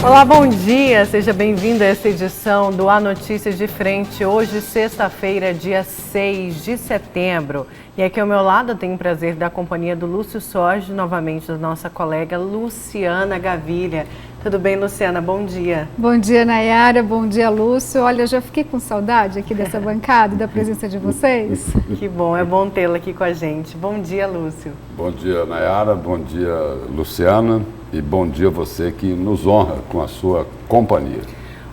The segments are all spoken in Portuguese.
Olá, bom dia! Seja bem-vindo a essa edição do A Notícias de Frente. Hoje, sexta-feira, dia 6 de setembro. E aqui ao meu lado eu tenho o prazer da companhia do Lúcio Sorge, novamente da nossa colega Luciana Gavilha. Tudo bem, Luciana? Bom dia. Bom dia, Nayara. Bom dia, Lúcio. Olha, eu já fiquei com saudade aqui dessa bancada e da presença de vocês. Que bom, é bom tê-la aqui com a gente. Bom dia, Lúcio. Bom dia, Nayara. Bom dia, Luciana. E bom dia a você que nos honra com a sua companhia.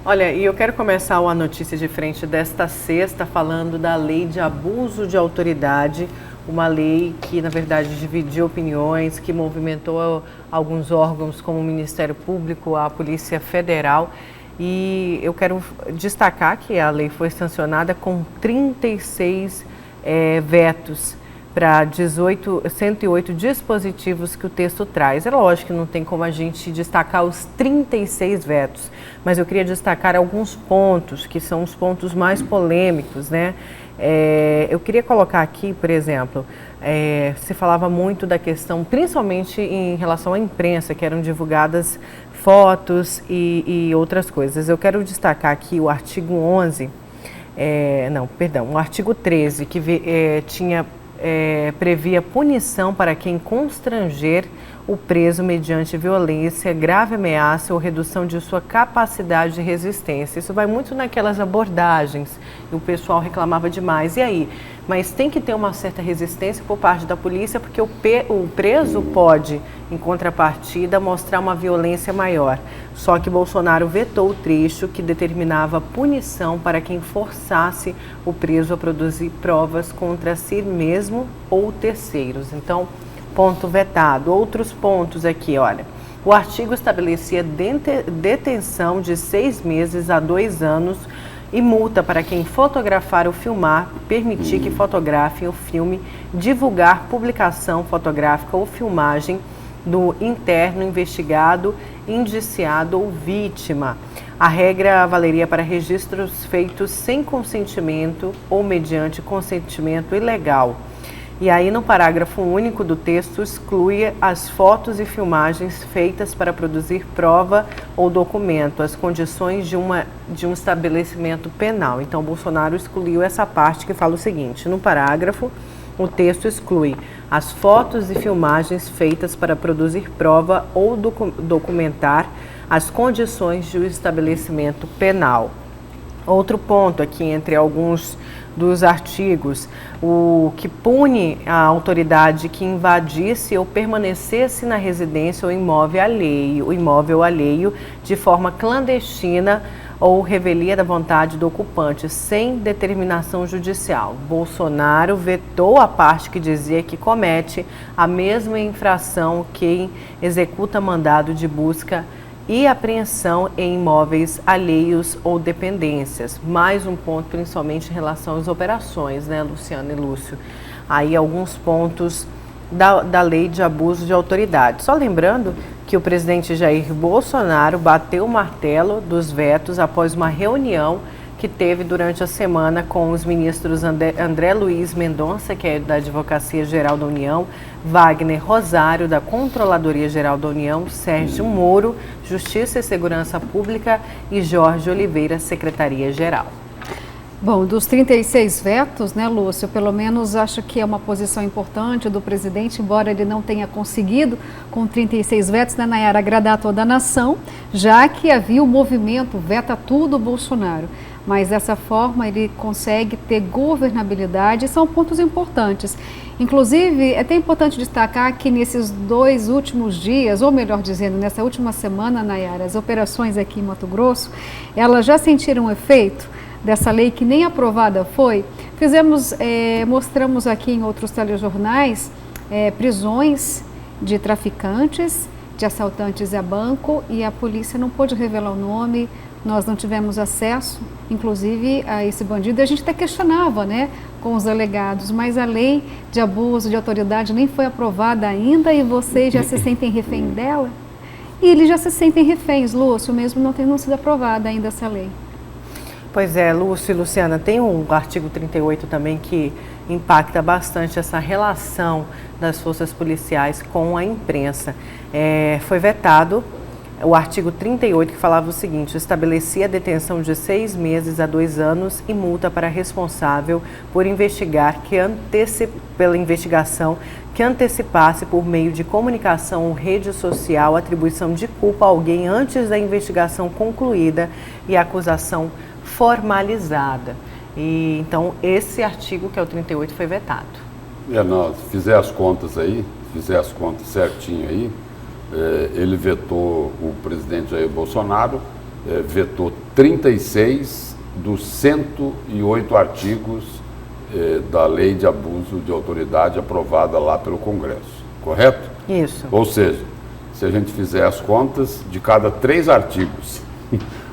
Olha, e eu quero começar a notícia de frente desta sexta falando da lei de abuso de autoridade, uma lei que, na verdade, dividiu opiniões, que movimentou alguns órgãos como o Ministério Público, a Polícia Federal. E eu quero destacar que a lei foi sancionada com 36 vetos para 108 dispositivos que o texto traz. É lógico que não tem como a gente destacar os 36 vetos, mas eu queria destacar alguns pontos, que são os pontos mais polêmicos, né? Eu queria colocar aqui, por exemplo, se falava muito da questão, principalmente em relação à imprensa, que eram divulgadas fotos e outras coisas. Eu quero destacar aqui o artigo 11, o artigo 13, que previa punição para quem constranger o preso mediante violência, grave ameaça ou redução de sua capacidade de resistência. Isso vai muito naquelas abordagens e o pessoal reclamava demais. E aí? Mas tem que ter uma certa resistência por parte da polícia, porque o preso pode, em contrapartida, mostrar uma violência maior. Só que Bolsonaro vetou o trecho que determinava punição para quem forçasse o preso a produzir provas contra si mesmo ou terceiros. Então, ponto vetado. Outros pontos aqui, olha. O artigo estabelecia detenção de 6 meses a 2 anos e multa para quem fotografar ou filmar, permitir que fotografem o filme, divulgar publicação fotográfica ou filmagem do interno, investigado, indiciado ou vítima. A regra valeria para registros feitos sem consentimento ou mediante consentimento ilegal. E aí, no parágrafo único do texto, exclui as fotos e filmagens feitas para produzir prova ou documento, as condições de um estabelecimento penal. Então, Bolsonaro excluiu essa parte que fala o seguinte: no parágrafo, o texto exclui as fotos e filmagens feitas para produzir prova ou documentar as condições de um estabelecimento penal. Outro ponto aqui, entre alguns dos artigos, o que pune a autoridade que invadisse ou permanecesse na residência ou imóvel alheio de forma clandestina ou revelia da vontade do ocupante sem determinação judicial. Bolsonaro vetou a parte que dizia que comete a mesma infração quem executa mandado de busca e apreensão em imóveis alheios ou dependências. Mais um ponto, principalmente em relação às operações, né, Luciana e Lúcio? Aí alguns pontos da lei de abuso de autoridade. Só lembrando que o presidente Jair Bolsonaro bateu o martelo dos vetos após uma reunião que teve durante a semana com os ministros André Luiz Mendonça, que é da Advocacia Geral da União, Wagner Rosário, da Controladoria Geral da União, Sérgio Moro, Justiça e Segurança Pública e Jorge Oliveira, Secretaria-Geral. Bom, dos 36 vetos, né, Lúcio, pelo menos acho que é uma posição importante do presidente, embora ele não tenha conseguido, com 36 vetos, né, Nayara, agradar toda a nação, já que havia o movimento Veta Tudo Bolsonaro. Mas dessa forma ele consegue ter governabilidade e são pontos importantes. Inclusive, é até importante destacar que nesses 2 últimos dias, ou melhor dizendo, nessa última semana, Nayara, as operações aqui em Mato Grosso, elas já sentiram o efeito dessa lei que nem aprovada foi. Mostramos aqui em outros telejornais prisões de traficantes, de assaltantes a banco, e a polícia não pôde revelar o nome. Nós não tivemos acesso, inclusive, a esse bandido. A gente até questionava, né, com os delegados, mas a lei de abuso de autoridade nem foi aprovada ainda e vocês já se sentem refém dela? E eles já se sentem reféns, Lúcio, mesmo não tendo sido aprovada ainda essa lei. Pois é, Lúcio e Luciana, tem um artigo 38 também que impacta bastante essa relação das forças policiais com a imprensa. Foi vetado o artigo 38, que falava o seguinte: estabelecia a detenção de 6 meses a 2 anos e multa para responsável por investigar pela investigação que antecipasse por meio de comunicação ou rede social a atribuição de culpa a alguém antes da investigação concluída e a acusação formalizada. E então esse artigo, que é o 38, foi vetado. Não, se fizer as contas certinho aí, ele vetou, o presidente Jair Bolsonaro vetou 36 dos 108 artigos da lei de abuso de autoridade aprovada lá pelo Congresso, correto? Isso. Ou seja, se a gente fizer as contas, de cada 3 artigos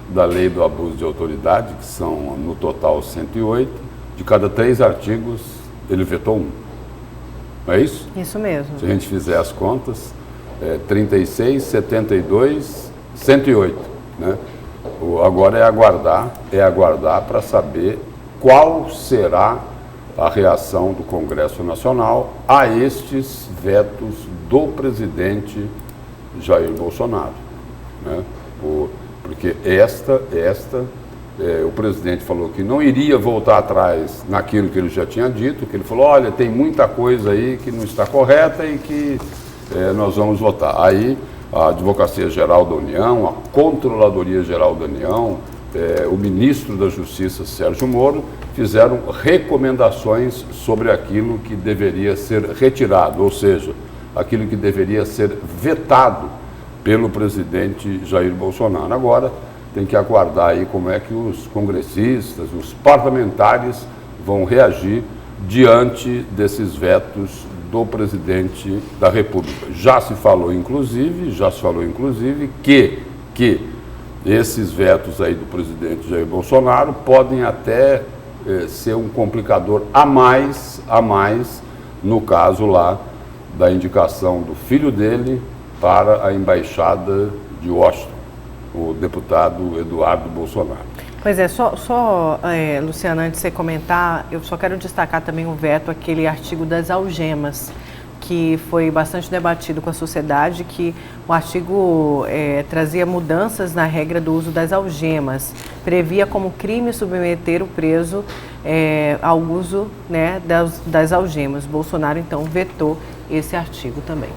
da lei do abuso de autoridade, que são no total 108, de cada 3 artigos ele vetou 1. Não é isso? Isso mesmo. Se a gente fizer as contas, 36, 72, 108. Né? Agora é aguardar para saber qual será a reação do Congresso Nacional a estes vetos do presidente Jair Bolsonaro. Né? Porque o presidente falou que não iria voltar atrás naquilo que ele já tinha dito, que ele falou, olha, tem muita coisa aí que não está correta e que nós vamos votar. Aí a Advocacia Geral da União, a Controladoria Geral da União, o ministro da Justiça, Sérgio Moro, fizeram recomendações sobre aquilo que deveria ser retirado, ou seja, aquilo que deveria ser vetado pelo presidente Jair Bolsonaro. Agora tem que aguardar aí como é que os congressistas, os parlamentares vão reagir diante desses vetos do presidente da República. Já se falou inclusive que esses vetos aí do presidente Jair Bolsonaro podem até ser um complicador a mais no caso lá da indicação do filho dele para a embaixada de Washington, o deputado Eduardo Bolsonaro. Pois é, Luciana, antes de você comentar, eu só quero destacar também o veto, aquele artigo das algemas, que foi bastante debatido com a sociedade, que o artigo trazia mudanças na regra do uso das algemas, previa como crime submeter o preso ao uso, né, das algemas. Bolsonaro, então, vetou esse artigo também.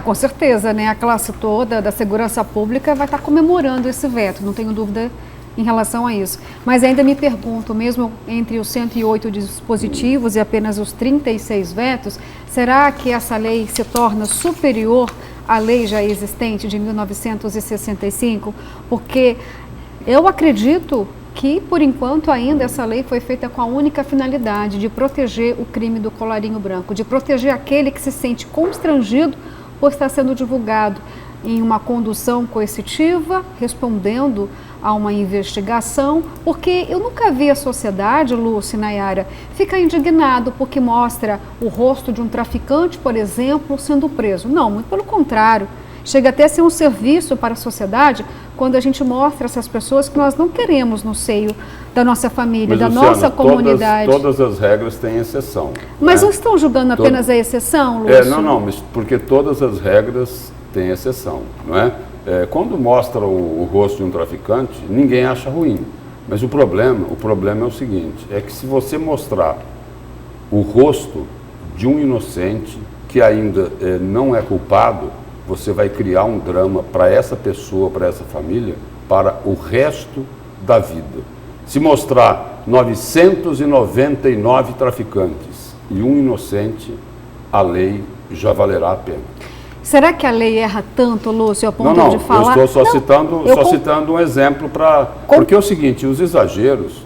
Com certeza, né? A classe toda da segurança pública vai estar comemorando esse veto, não tenho dúvida em relação a isso. Mas ainda me pergunto, mesmo entre os 108 dispositivos e apenas os 36 vetos, será que essa lei se torna superior à lei já existente de 1965? Porque eu acredito que, por enquanto, ainda essa lei foi feita com a única finalidade de proteger o crime do colarinho branco, de proteger aquele que se sente constrangido por estar sendo divulgado em uma condução coercitiva, respondendo a uma investigação, porque eu nunca vi a sociedade, Lúcia e Nayara, ficar indignado porque mostra o rosto de um traficante, por exemplo, sendo preso. Não, muito pelo contrário. Chega até a ser um serviço para a sociedade quando a gente mostra essas pessoas que nós não queremos no seio da nossa família, da nossa comunidade. Todas as regras têm exceção. Mas não estão julgando apenas a exceção, Lúcio? Mas porque todas as regras têm exceção, não é? Quando mostra o rosto de um traficante, ninguém acha ruim. Mas o problema é o seguinte, é que se você mostrar o rosto de um inocente que ainda não é culpado, você vai criar um drama para essa pessoa, para essa família, para o resto da vida. Se mostrar 999 traficantes e um inocente, a lei já valerá a pena. Será que a lei erra tanto, Lúcio, a ponto de falar? Eu estou citando um exemplo para... Porque é o seguinte, os exageros,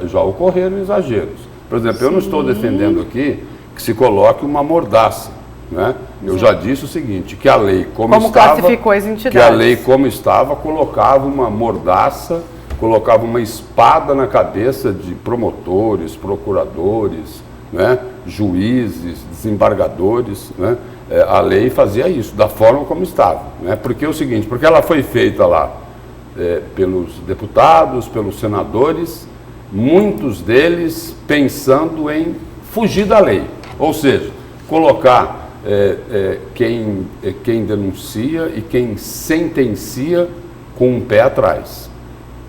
já ocorreram exageros. Por exemplo, eu não estou defendendo aqui que se coloque uma mordaça. Né? Eu já disse o seguinte, que a lei como estava, classificou as entidades. Que a lei como estava colocava uma mordaça, colocava uma espada na cabeça de promotores, procuradores, né? Juízes, desembargadores, né? A lei fazia isso, da forma como estava, né? Porque é o seguinte, porque ela foi feita lá pelos deputados, pelos senadores, muitos deles pensando em fugir da lei, ou seja, colocar quem denuncia e quem sentencia com um pé atrás,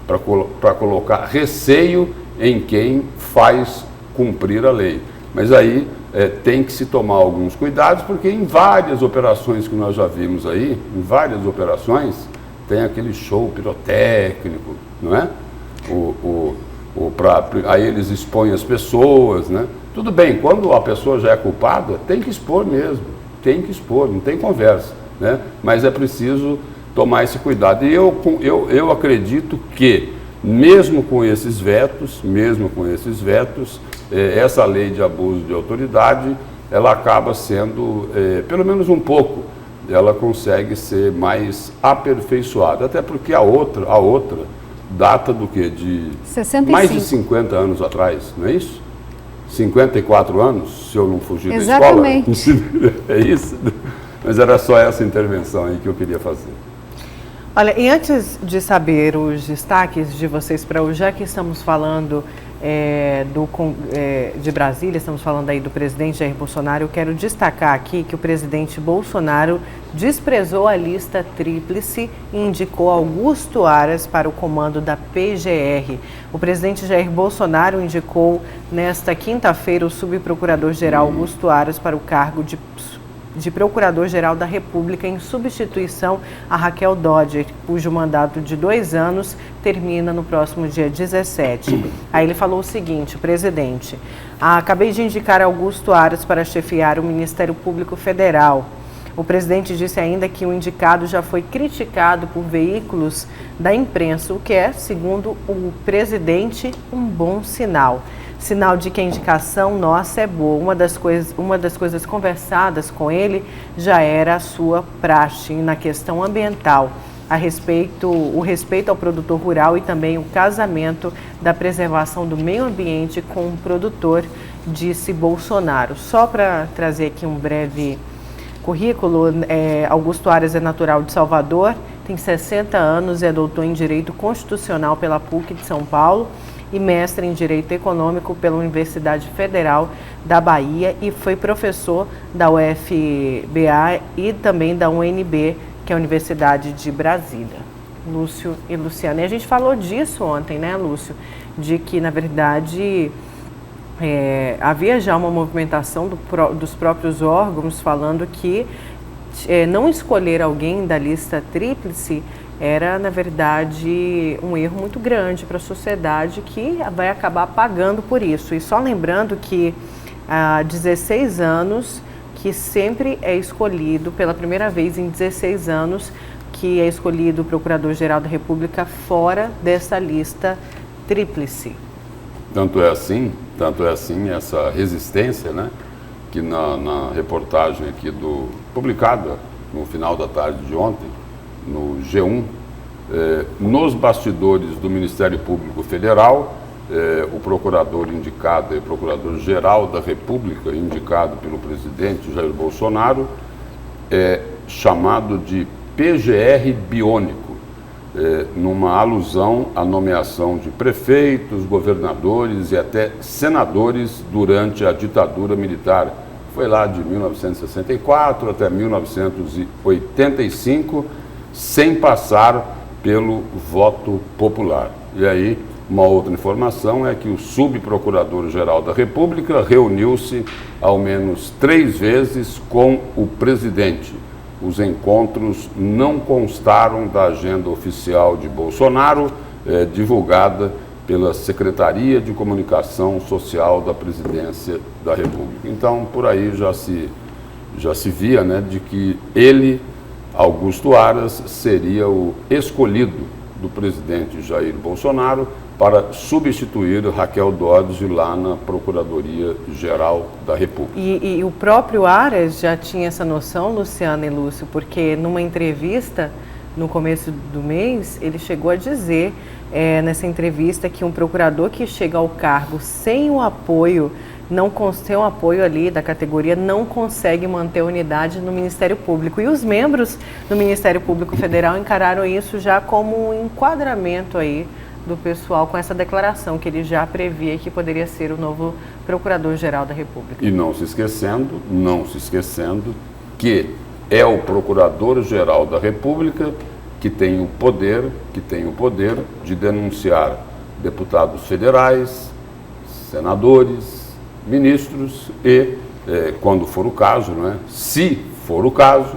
para colocar receio em quem faz cumprir a lei. Mas aí tem que se tomar alguns cuidados, porque em várias operações que nós já vimos aí, em várias operações, tem aquele show pirotécnico, não é? Aí eles expõem as pessoas, né? Tudo bem, quando a pessoa já é culpada, tem que expor mesmo, tem que expor, não tem conversa, né? Mas é preciso tomar esse cuidado. E eu acredito que, mesmo com esses vetos, essa lei de abuso de autoridade, ela acaba sendo, pelo menos um pouco, ela consegue ser mais aperfeiçoada. Até porque a outra data do quê? De 65. Mais de 50 anos atrás, não é isso? 54 anos, se eu não fugir Exatamente. da escola. É isso? Mas era só essa intervenção aí que eu queria fazer. Olha, e antes de saber os destaques de vocês para hoje, já que estamos falando de Brasília, estamos falando aí do presidente Jair Bolsonaro, eu quero destacar aqui que o presidente Bolsonaro desprezou a lista tríplice e indicou Augusto Aras para o comando da PGR. O presidente Jair Bolsonaro indicou nesta quinta-feira o subprocurador-geral Augusto Aras para o cargo de Procurador-Geral da República em substituição a Raquel Dodge, cujo mandato de 2 anos termina no próximo dia 17. Aí ele falou o seguinte, o presidente: acabei de indicar Augusto Aras para chefiar o Ministério Público Federal. O presidente disse ainda que o indicado já foi criticado por veículos da imprensa, o que é, segundo o presidente, um bom sinal. Sinal de que a indicação nossa é boa. Uma das coisas conversadas com ele já era a sua praxe na questão ambiental, o respeito ao produtor rural e também o casamento da preservação do meio ambiente com o produtor, disse Bolsonaro. Só para trazer aqui um breve currículo, Augusto Aras é natural de Salvador, tem 60 anos, é doutor em Direito Constitucional pela PUC de São Paulo e mestre em Direito Econômico pela Universidade Federal da Bahia e foi professor da UFBA e também da UNB, que é a Universidade de Brasília. Lúcio e Luciana. E a gente falou disso ontem, né, Lúcio? De que, na verdade, havia já uma movimentação dos próprios órgãos falando que não escolher alguém da lista tríplice era, na verdade, um erro muito grande para a sociedade que vai acabar pagando por isso. E só lembrando que há 16 anos que sempre é escolhido, pela primeira vez em 16 anos, que é escolhido o Procurador-Geral da República fora dessa lista tríplice. Tanto é assim essa resistência, né, que na reportagem aqui publicada no final da tarde de ontem, no G1, nos bastidores do Ministério Público Federal, o procurador indicado, o Procurador-Geral da República, indicado pelo presidente Jair Bolsonaro, é chamado de PGR biônico, numa alusão à nomeação de prefeitos, governadores e até senadores durante a ditadura militar. Foi lá de 1964 até 1985, sem passar pelo voto popular. E aí, uma outra informação é que o subprocurador-geral da República reuniu-se ao menos 3 vezes com o presidente. Os encontros não constaram da agenda oficial de Bolsonaro, divulgada pela Secretaria de Comunicação Social da Presidência da República. Então, por aí já se via, né, de que ele, Augusto Aras, seria o escolhido do presidente Jair Bolsonaro para substituir Raquel Dodge lá na Procuradoria-Geral da República. E o próprio Aras já tinha essa noção, Luciana e Lúcio, porque numa entrevista no começo do mês, ele chegou a dizer nessa entrevista que um procurador que chega ao cargo sem o apoio, sem o apoio ali da categoria, não consegue manter a unidade no Ministério Público. E os membros do Ministério Público Federal encararam isso já como um enquadramento aí do pessoal com essa declaração que ele já previa que poderia ser o novo Procurador-Geral da República. E não se esquecendo que é o Procurador-Geral da República que tem o poder de denunciar deputados federais, senadores, ministros e, quando for o caso, não é? Se for o caso,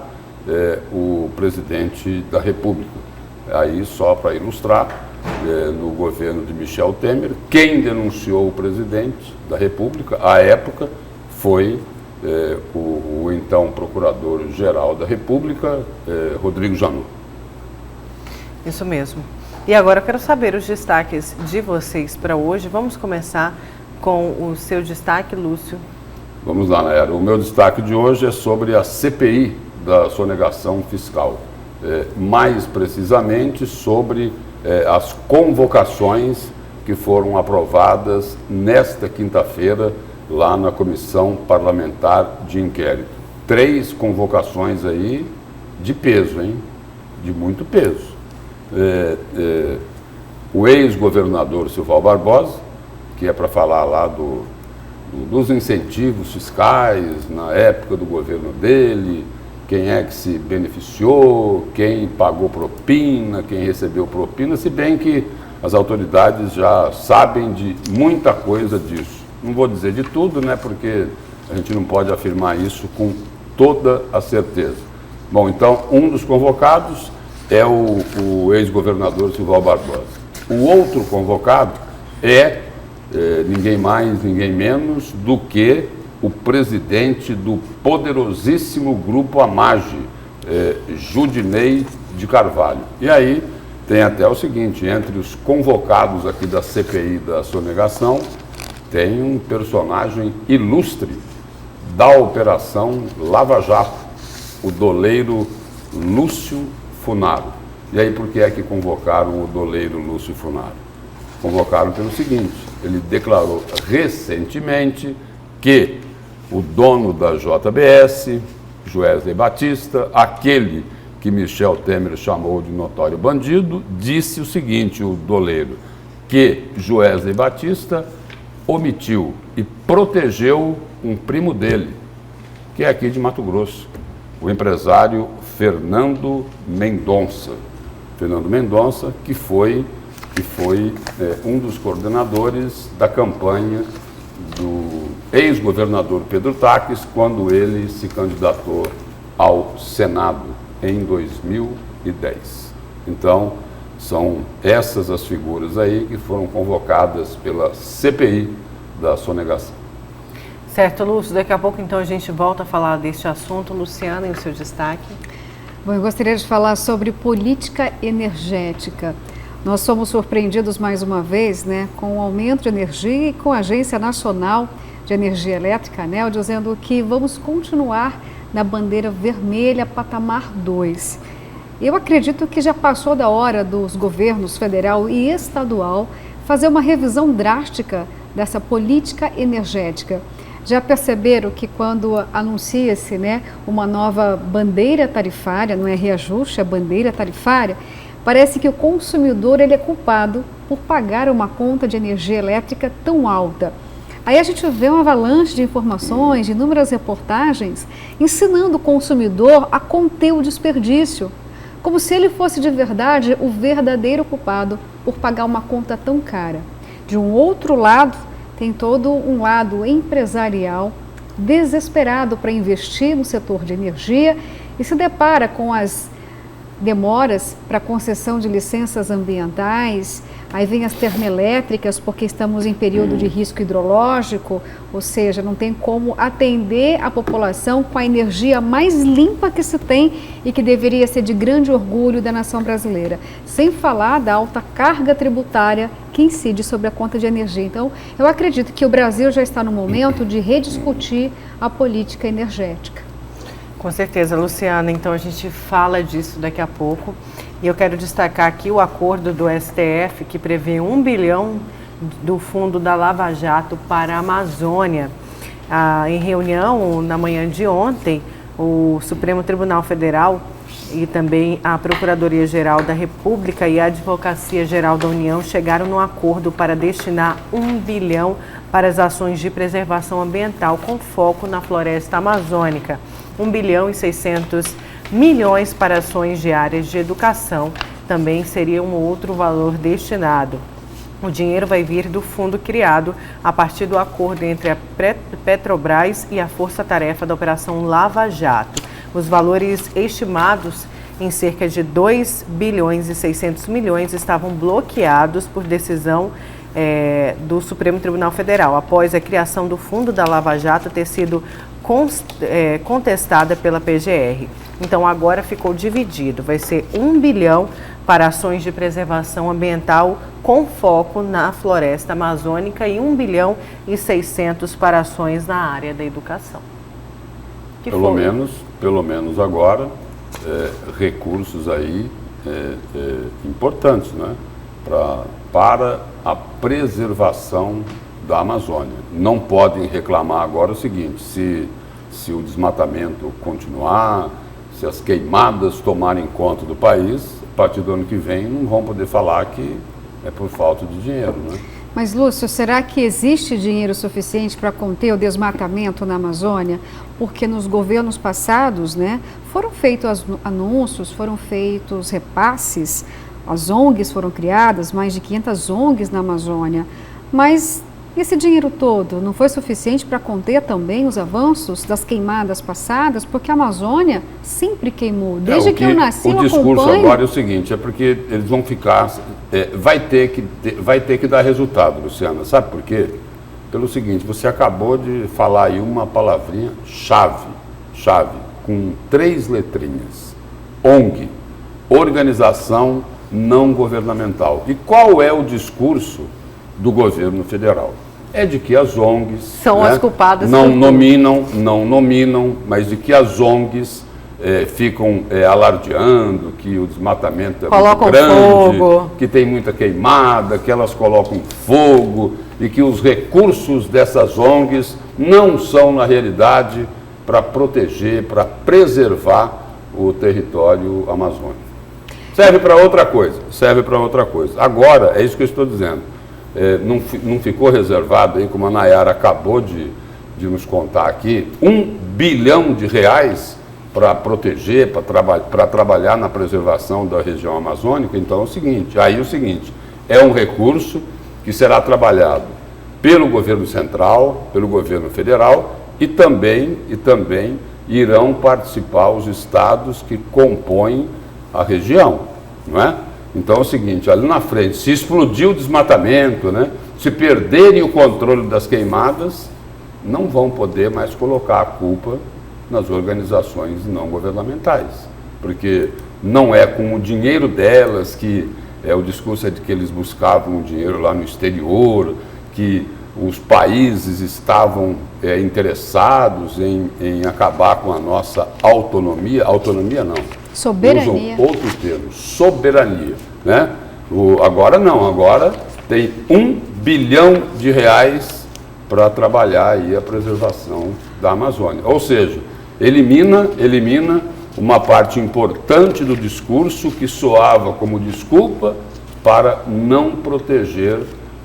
o presidente da República. Aí, só para ilustrar, no governo de Michel Temer, quem denunciou o presidente da República, à época, foi o então Procurador-Geral da República, Rodrigo Janot. Isso mesmo. E agora eu quero saber os destaques de vocês para hoje. Vamos começar com o seu destaque, Lúcio. Vamos lá, Nayara. O meu destaque de hoje é sobre a CPI da sonegação fiscal. Mais precisamente sobre as convocações que foram aprovadas nesta quinta-feira lá na Comissão Parlamentar de Inquérito. 3 convocações aí de peso, hein? De muito peso. O ex-governador Silval Barbosa, que é para falar lá dos incentivos fiscais na época do governo dele, quem é que se beneficiou, quem pagou propina, quem recebeu propina, se bem que as autoridades já sabem de muita coisa disso. Não vou dizer de tudo, né, porque a gente não pode afirmar isso com toda a certeza. Bom, então, um dos convocados é o ex-governador Silval Barbosa. O outro convocado é ninguém mais, ninguém menos do que o presidente do poderosíssimo Grupo AMAGE, Judinei de Carvalho. E aí tem até o seguinte, entre os convocados aqui da CPI da sonegação, tem um personagem ilustre da Operação Lava Jato, o doleiro Lúcio Funaro. E aí por que é que convocaram o doleiro Lúcio Funaro? Convocaram pelo seguinte, ele declarou recentemente que o dono da JBS, Joesley Batista, aquele que Michel Temer chamou de notório bandido, disse o seguinte, o doleiro, que Joesley Batista omitiu e protegeu um primo dele, que é aqui de Mato Grosso, o empresário Fernando Mendonça. Fernando Mendonça, que foi um dos coordenadores da campanha do ex-governador Pedro Taques, quando ele se candidatou ao Senado em 2010. Então, são essas as figuras aí que foram convocadas pela CPI da sonegação. Certo, Lúcio. Daqui a pouco, então, a gente volta a falar deste assunto. Luciana, e o seu destaque? Bom, eu gostaria de falar sobre política energética. Nós somos surpreendidos mais uma vez, né, com o aumento de energia e com a Agência Nacional de Energia Elétrica, ANEEL, dizendo que vamos continuar na bandeira vermelha patamar 2. Eu acredito que já passou da hora dos governos federal e estadual fazer uma revisão drástica dessa política energética. Já perceberam que quando anuncia-se, né, uma nova bandeira tarifária, não é reajuste, é bandeira tarifária, parece que o consumidor ele é culpado por pagar uma conta de energia elétrica tão alta. Aí a gente vê uma avalanche de informações, de inúmeras reportagens, ensinando o consumidor a conter o desperdício, como se ele fosse de verdade o verdadeiro culpado por pagar uma conta tão cara. De um outro lado, tem todo um lado empresarial desesperado para investir no setor de energia e se depara com as demoras para concessão de licenças ambientais, aí vem as termoelétricas porque estamos em período de risco hidrológico, ou seja, não tem como atender a população com a energia mais limpa que se tem e que deveria ser de grande orgulho da nação brasileira, sem falar da alta carga tributária que incide sobre a conta de energia. Então, eu acredito que o Brasil já está no momento de rediscutir a política energética. Com certeza, Luciana. Então a gente fala disso daqui a pouco. E eu quero destacar aqui o acordo do STF que prevê 1 bilhão do fundo da Lava Jato para a Amazônia. Em reunião na manhã de ontem, o Supremo Tribunal Federal e também a Procuradoria-Geral da República e a Advocacia-Geral da União chegaram num acordo para destinar 1 bilhão para as ações de preservação ambiental com foco na floresta amazônica. 1 bilhão e 600 milhões para ações de áreas de educação também seria um outro valor destinado. O dinheiro vai vir do fundo criado a partir do acordo entre a Petrobras e a Força Tarefa da Operação Lava Jato. Os valores estimados em cerca de 2 bilhões e 600 milhões estavam bloqueados por decisão do Supremo Tribunal Federal, após a criação do fundo da Lava Jato ter sido contestada pela PGR. Então agora ficou dividido, vai ser 1 bilhão para ações de preservação ambiental com foco na floresta amazônica e 1 bilhão e 600 para ações na área da educação. Pelo menos agora, recursos aí importantes, né, para a preservação da Amazônia. Não podem reclamar agora o seguinte: se o desmatamento continuar, se as queimadas tomarem conta do país, a partir do ano que vem não vão poder falar que é por falta de dinheiro, né? Mas, Lúcio, será que existe dinheiro suficiente para conter o desmatamento na Amazônia? Porque nos governos passados, né, foram feitos anúncios, foram feitos repasses, as ONGs foram criadas, mais de 500 ONGs na Amazônia, mas esse dinheiro todo não foi suficiente para conter também os avanços das queimadas passadas? Porque a Amazônia sempre queimou. Desde que eu nasci, eu acompanho. O discurso agora é o seguinte, é porque eles vão ficar... vai ter que dar resultado, Luciana. Sabe por quê? Pelo seguinte, você acabou de falar aí uma palavrinha chave, com 3 letrinhas. ONG, Organização Não Governamental. E qual é o discurso do governo federal? É de que as ONGs são as culpadas, não nominam, mas de que as ONGs ficam alardeando que o desmatamento é muito grande, fogo, que tem muita queimada, que elas colocam fogo e que os recursos dessas ONGs não são, na realidade, para proteger, para preservar o território amazônico. Serve para outra coisa. Agora, é isso que eu estou dizendo. Não ficou reservado aí, como a Nayara acabou de nos contar aqui, R$1 bilhão para proteger, para trabalhar na preservação da região amazônica. Então é o seguinte, é um recurso que será trabalhado pelo governo central, pelo governo federal e também irão participar os estados que compõem a região, não é? Então é o seguinte, ali na frente, se explodir o desmatamento, né, se perderem o controle das queimadas, não vão poder mais colocar a culpa nas organizações não governamentais, porque não é com o dinheiro delas que o discurso é de que eles buscavam o dinheiro lá no exterior, que os países estavam interessados em acabar com a nossa autonomia não. Soberania. Usam outro termo, soberania, né? Agora não, agora tem R$1 bilhão para trabalhar aí a preservação da Amazônia. Ou seja, elimina uma parte importante do discurso que soava como desculpa para não proteger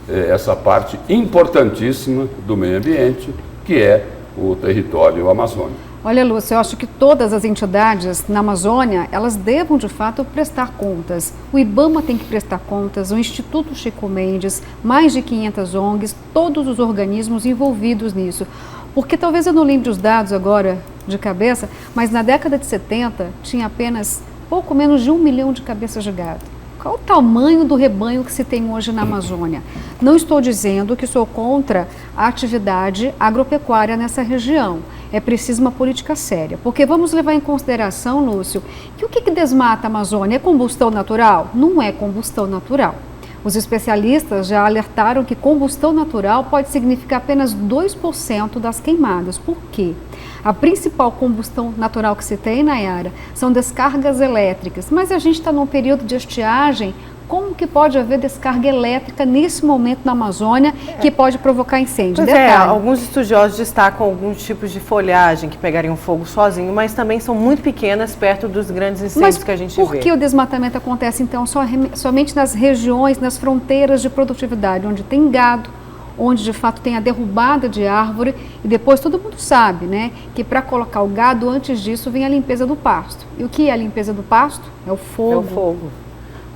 essa parte importantíssima do meio ambiente, que é o território amazônico. Olha, Lúcio, eu acho que todas as entidades na Amazônia, elas devam, de fato, prestar contas. O IBAMA tem que prestar contas, o Instituto Chico Mendes, mais de 500 ONGs, todos os organismos envolvidos nisso. Porque talvez eu não lembre os dados agora de cabeça, mas na década de 70 tinha apenas pouco menos de 1 milhão de cabeças de gado. Qual o tamanho do rebanho que se tem hoje na Amazônia? Não estou dizendo que sou contra a atividade agropecuária nessa região. É preciso uma política séria, porque vamos levar em consideração, Lúcio, que o que desmata a Amazônia é combustão natural? Não é combustão natural. Os especialistas já alertaram que combustão natural pode significar apenas 2% das queimadas. Por quê? A principal combustão natural que se tem, Nayara, são descargas elétricas, mas a gente está num período de estiagem Como que pode haver descarga elétrica nesse momento na Amazônia que pode provocar incêndio? Alguns estudiosos destacam alguns tipos de folhagem que pegariam fogo sozinho, mas também são muito pequenas perto dos grandes incêndios que a gente vê. Por que o desmatamento acontece, então, somente nas regiões, nas fronteiras de produtividade, onde tem gado, onde de fato tem a derrubada de árvore e depois todo mundo sabe, né, que para colocar o gado, antes disso vem a limpeza do pasto. E o que é a limpeza do pasto? É o fogo. É o fogo.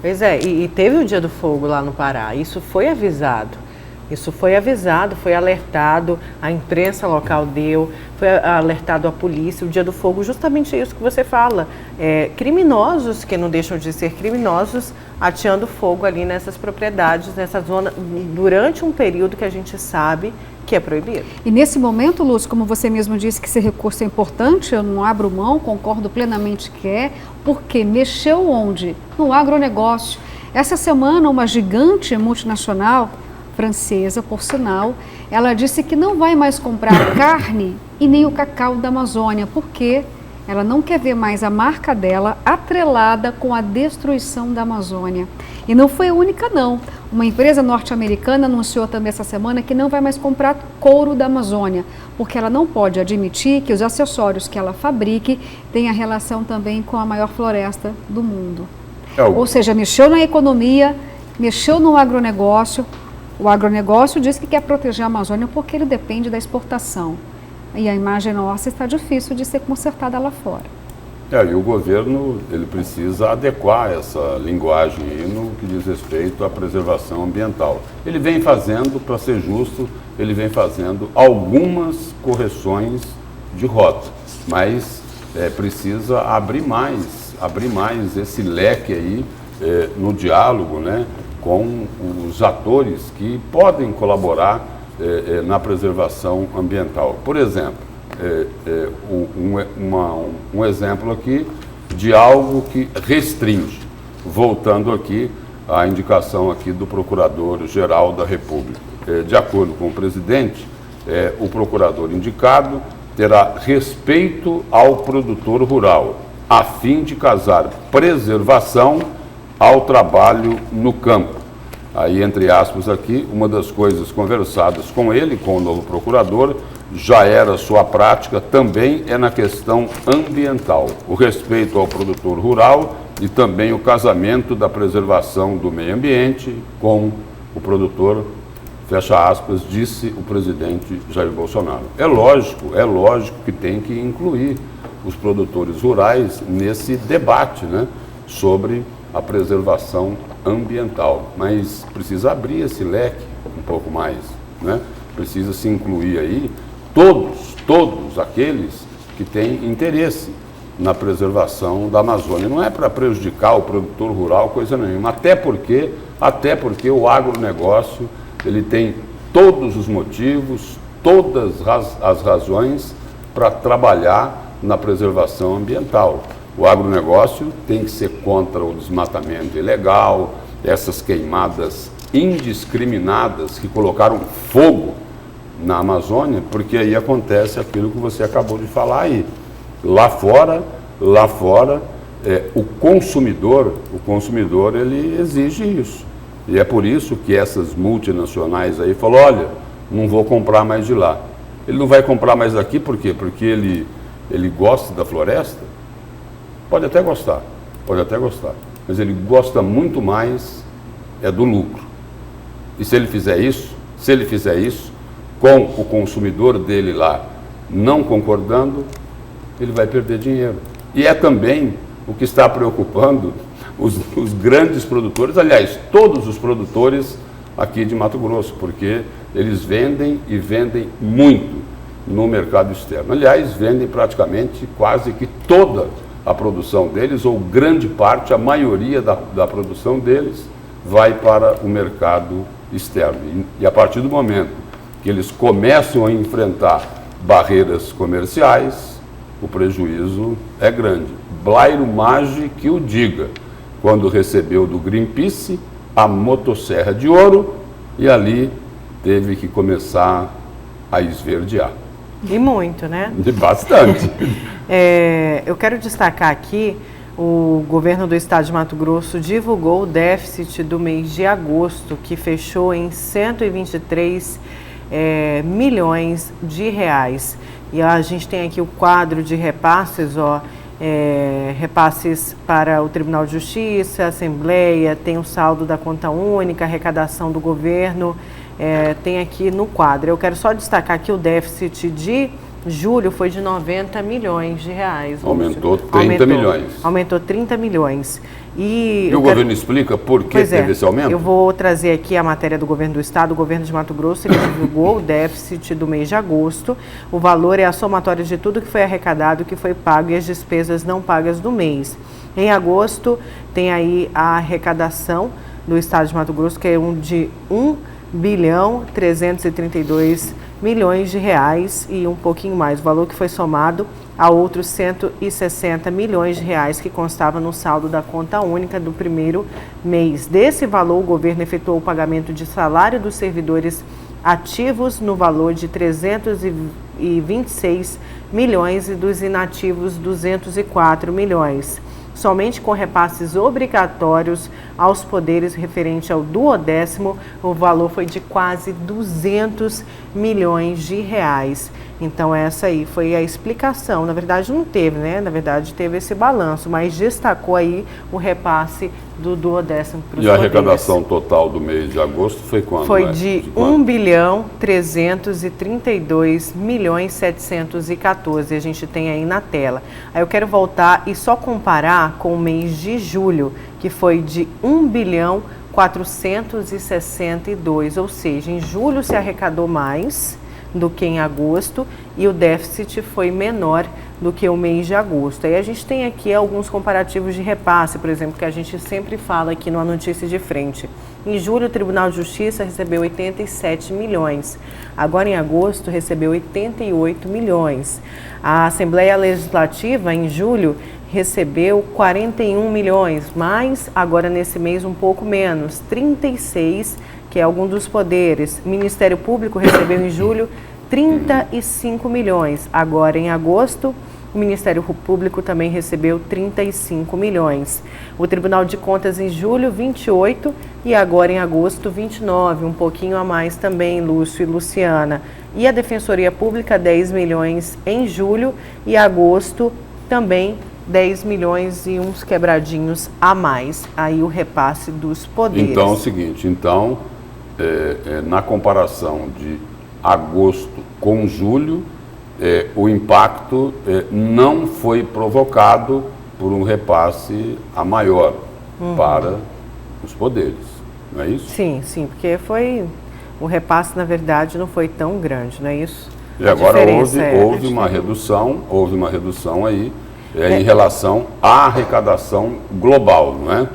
Pois é, e teve o Dia do Fogo lá no Pará, isso foi avisado, foi alertado, a imprensa local deu, foi alertado a polícia, o Dia do Fogo, justamente isso que você fala, criminosos que não deixam de ser criminosos, ateando fogo ali nessas propriedades, nessa zona, durante um período que a gente sabe que é proibido. E nesse momento, Lúcio, como você mesmo disse que esse recurso é importante, eu não abro mão, concordo plenamente que é, porque mexeu onde? No agronegócio. Essa semana, uma gigante multinacional, francesa, por sinal, ela disse que não vai mais comprar carne e nem o cacau da Amazônia, porque ela não quer ver mais a marca dela atrelada com a destruição da Amazônia. E não foi a única, não. Uma empresa norte-americana anunciou também essa semana que não vai mais comprar couro da Amazônia, porque ela não pode admitir que os acessórios que ela fabrique tenham relação também com a maior floresta do mundo. Ou seja, mexeu na economia, mexeu no agronegócio. O agronegócio diz que quer proteger a Amazônia porque ele depende da exportação. E a imagem nossa está difícil de ser consertada lá fora. E o governo ele precisa adequar essa linguagem aí no que diz respeito à preservação ambiental. Ele vem fazendo, para ser justo, ele vem fazendo algumas correções de rota, mas precisa abrir mais esse leque aí no diálogo, né, com os atores que podem colaborar na preservação ambiental. Por exemplo, um exemplo aqui de algo que restringe, voltando aqui à indicação aqui do Procurador-Geral da República. De acordo com o presidente, o procurador indicado terá respeito ao produtor rural, a fim de casar preservação ao trabalho no campo. Aí, entre aspas, aqui, uma das coisas conversadas com ele, com o novo procurador, já era sua prática, também é na questão ambiental. O respeito ao produtor rural e também o casamento da preservação do meio ambiente com o produtor, fecha aspas, disse o presidente Jair Bolsonaro. É lógico que tem que incluir os produtores rurais nesse debate, né, sobre a preservação ambiental, mas precisa abrir esse leque um pouco mais, né? Precisa se incluir aí todos aqueles que têm interesse na preservação da Amazônia. Não é para prejudicar o produtor rural, coisa nenhuma, até porque o agronegócio ele tem todos os motivos, todas as razões para trabalhar na preservação ambiental. O agronegócio tem que ser contra o desmatamento ilegal, essas queimadas indiscriminadas que colocaram fogo na Amazônia, porque aí acontece aquilo que você acabou de falar aí. Lá fora, o consumidor ele exige isso. E é por isso que essas multinacionais aí falam, olha, não vou comprar mais de lá. Ele não vai comprar mais daqui, por quê? Porque ele gosta da floresta? Pode até gostar, mas ele gosta muito mais do lucro. E se ele fizer isso, com o consumidor dele lá não concordando, ele vai perder dinheiro. E é também o que está preocupando os grandes produtores, aliás, todos os produtores aqui de Mato Grosso, porque eles vendem e vendem muito no mercado externo. Aliás, vendem praticamente quase que toda a produção deles, ou grande parte, a maioria da produção deles, vai para o mercado externo. E a partir do momento que eles começam a enfrentar barreiras comerciais, o prejuízo é grande. Blairo Maggi que o diga, quando recebeu do Greenpeace a motosserra de ouro, e ali teve que começar a esverdear. E muito, né? De bastante. Eu quero destacar aqui O governo do estado de Mato Grosso divulgou o déficit do mês de agosto, que fechou em 123 milhões de reais. E a gente tem aqui o quadro de repasses, repasses para o Tribunal de Justiça, Assembleia, tem o saldo da conta única, arrecadação do governo, tem aqui no quadro. Eu quero só destacar que o déficit de julho foi de 90 milhões de reais. Aumentou 30 milhões. Aumentou 30 milhões. E o governo explica por que teve esse aumento? Eu vou trazer aqui a matéria do governo do estado. O governo de Mato Grosso ele divulgou o déficit do mês de agosto. O valor é a somatória de tudo que foi arrecadado, que foi pago e as despesas não pagas do mês. Em agosto, tem aí a arrecadação do estado de Mato Grosso, que é de 1.332 milhões de reais e um pouquinho mais, o valor que foi somado a outros 160 milhões de reais que constava no saldo da conta única do primeiro mês. Desse valor, o governo efetuou o pagamento de salário dos servidores ativos no valor de 326 milhões e dos inativos 204 milhões. Somente com repasses obrigatórios aos poderes referente ao 12º, o valor foi de quase 200 milhões de reais. Então essa aí foi a explicação. Na verdade não teve, né? Na verdade teve esse balanço, mas destacou aí o repasse do 12º para os poderes. E a arrecadação total do mês de agosto foi quanto? Foi de 1.332.714. A gente tem aí na tela. Aí eu quero voltar e só comparar com o mês de julho, que foi de 1.462, ou seja, em julho se arrecadou mais do que em agosto e o déficit foi menor do que o mês de agosto. Aí a gente tem aqui alguns comparativos de repasse, por exemplo, que a gente sempre fala aqui no Notícia de Frente. Em julho, o Tribunal de Justiça recebeu 87 milhões. Agora, em agosto, recebeu 88 milhões. A Assembleia Legislativa, em julho, recebeu 41 milhões, mas agora nesse mês um pouco menos, 36, que é algum dos poderes. O Ministério Público recebeu em julho 35 milhões. Agora em agosto, o Ministério Público também recebeu 35 milhões. O Tribunal de Contas em julho, 28 e agora em agosto, 29, um pouquinho a mais também, Lúcio e Luciana. E a Defensoria Pública, 10 milhões em julho e agosto também 10 milhões e uns quebradinhos a mais. Aí o repasse dos poderes. Então é o seguinte, na comparação de agosto com julho, o impacto não foi provocado por um repasse a maior para os poderes, não é isso? Sim, porque o repasse, na verdade, não foi tão grande, não é isso? E agora houve uma redução aí em relação à arrecadação global, não é?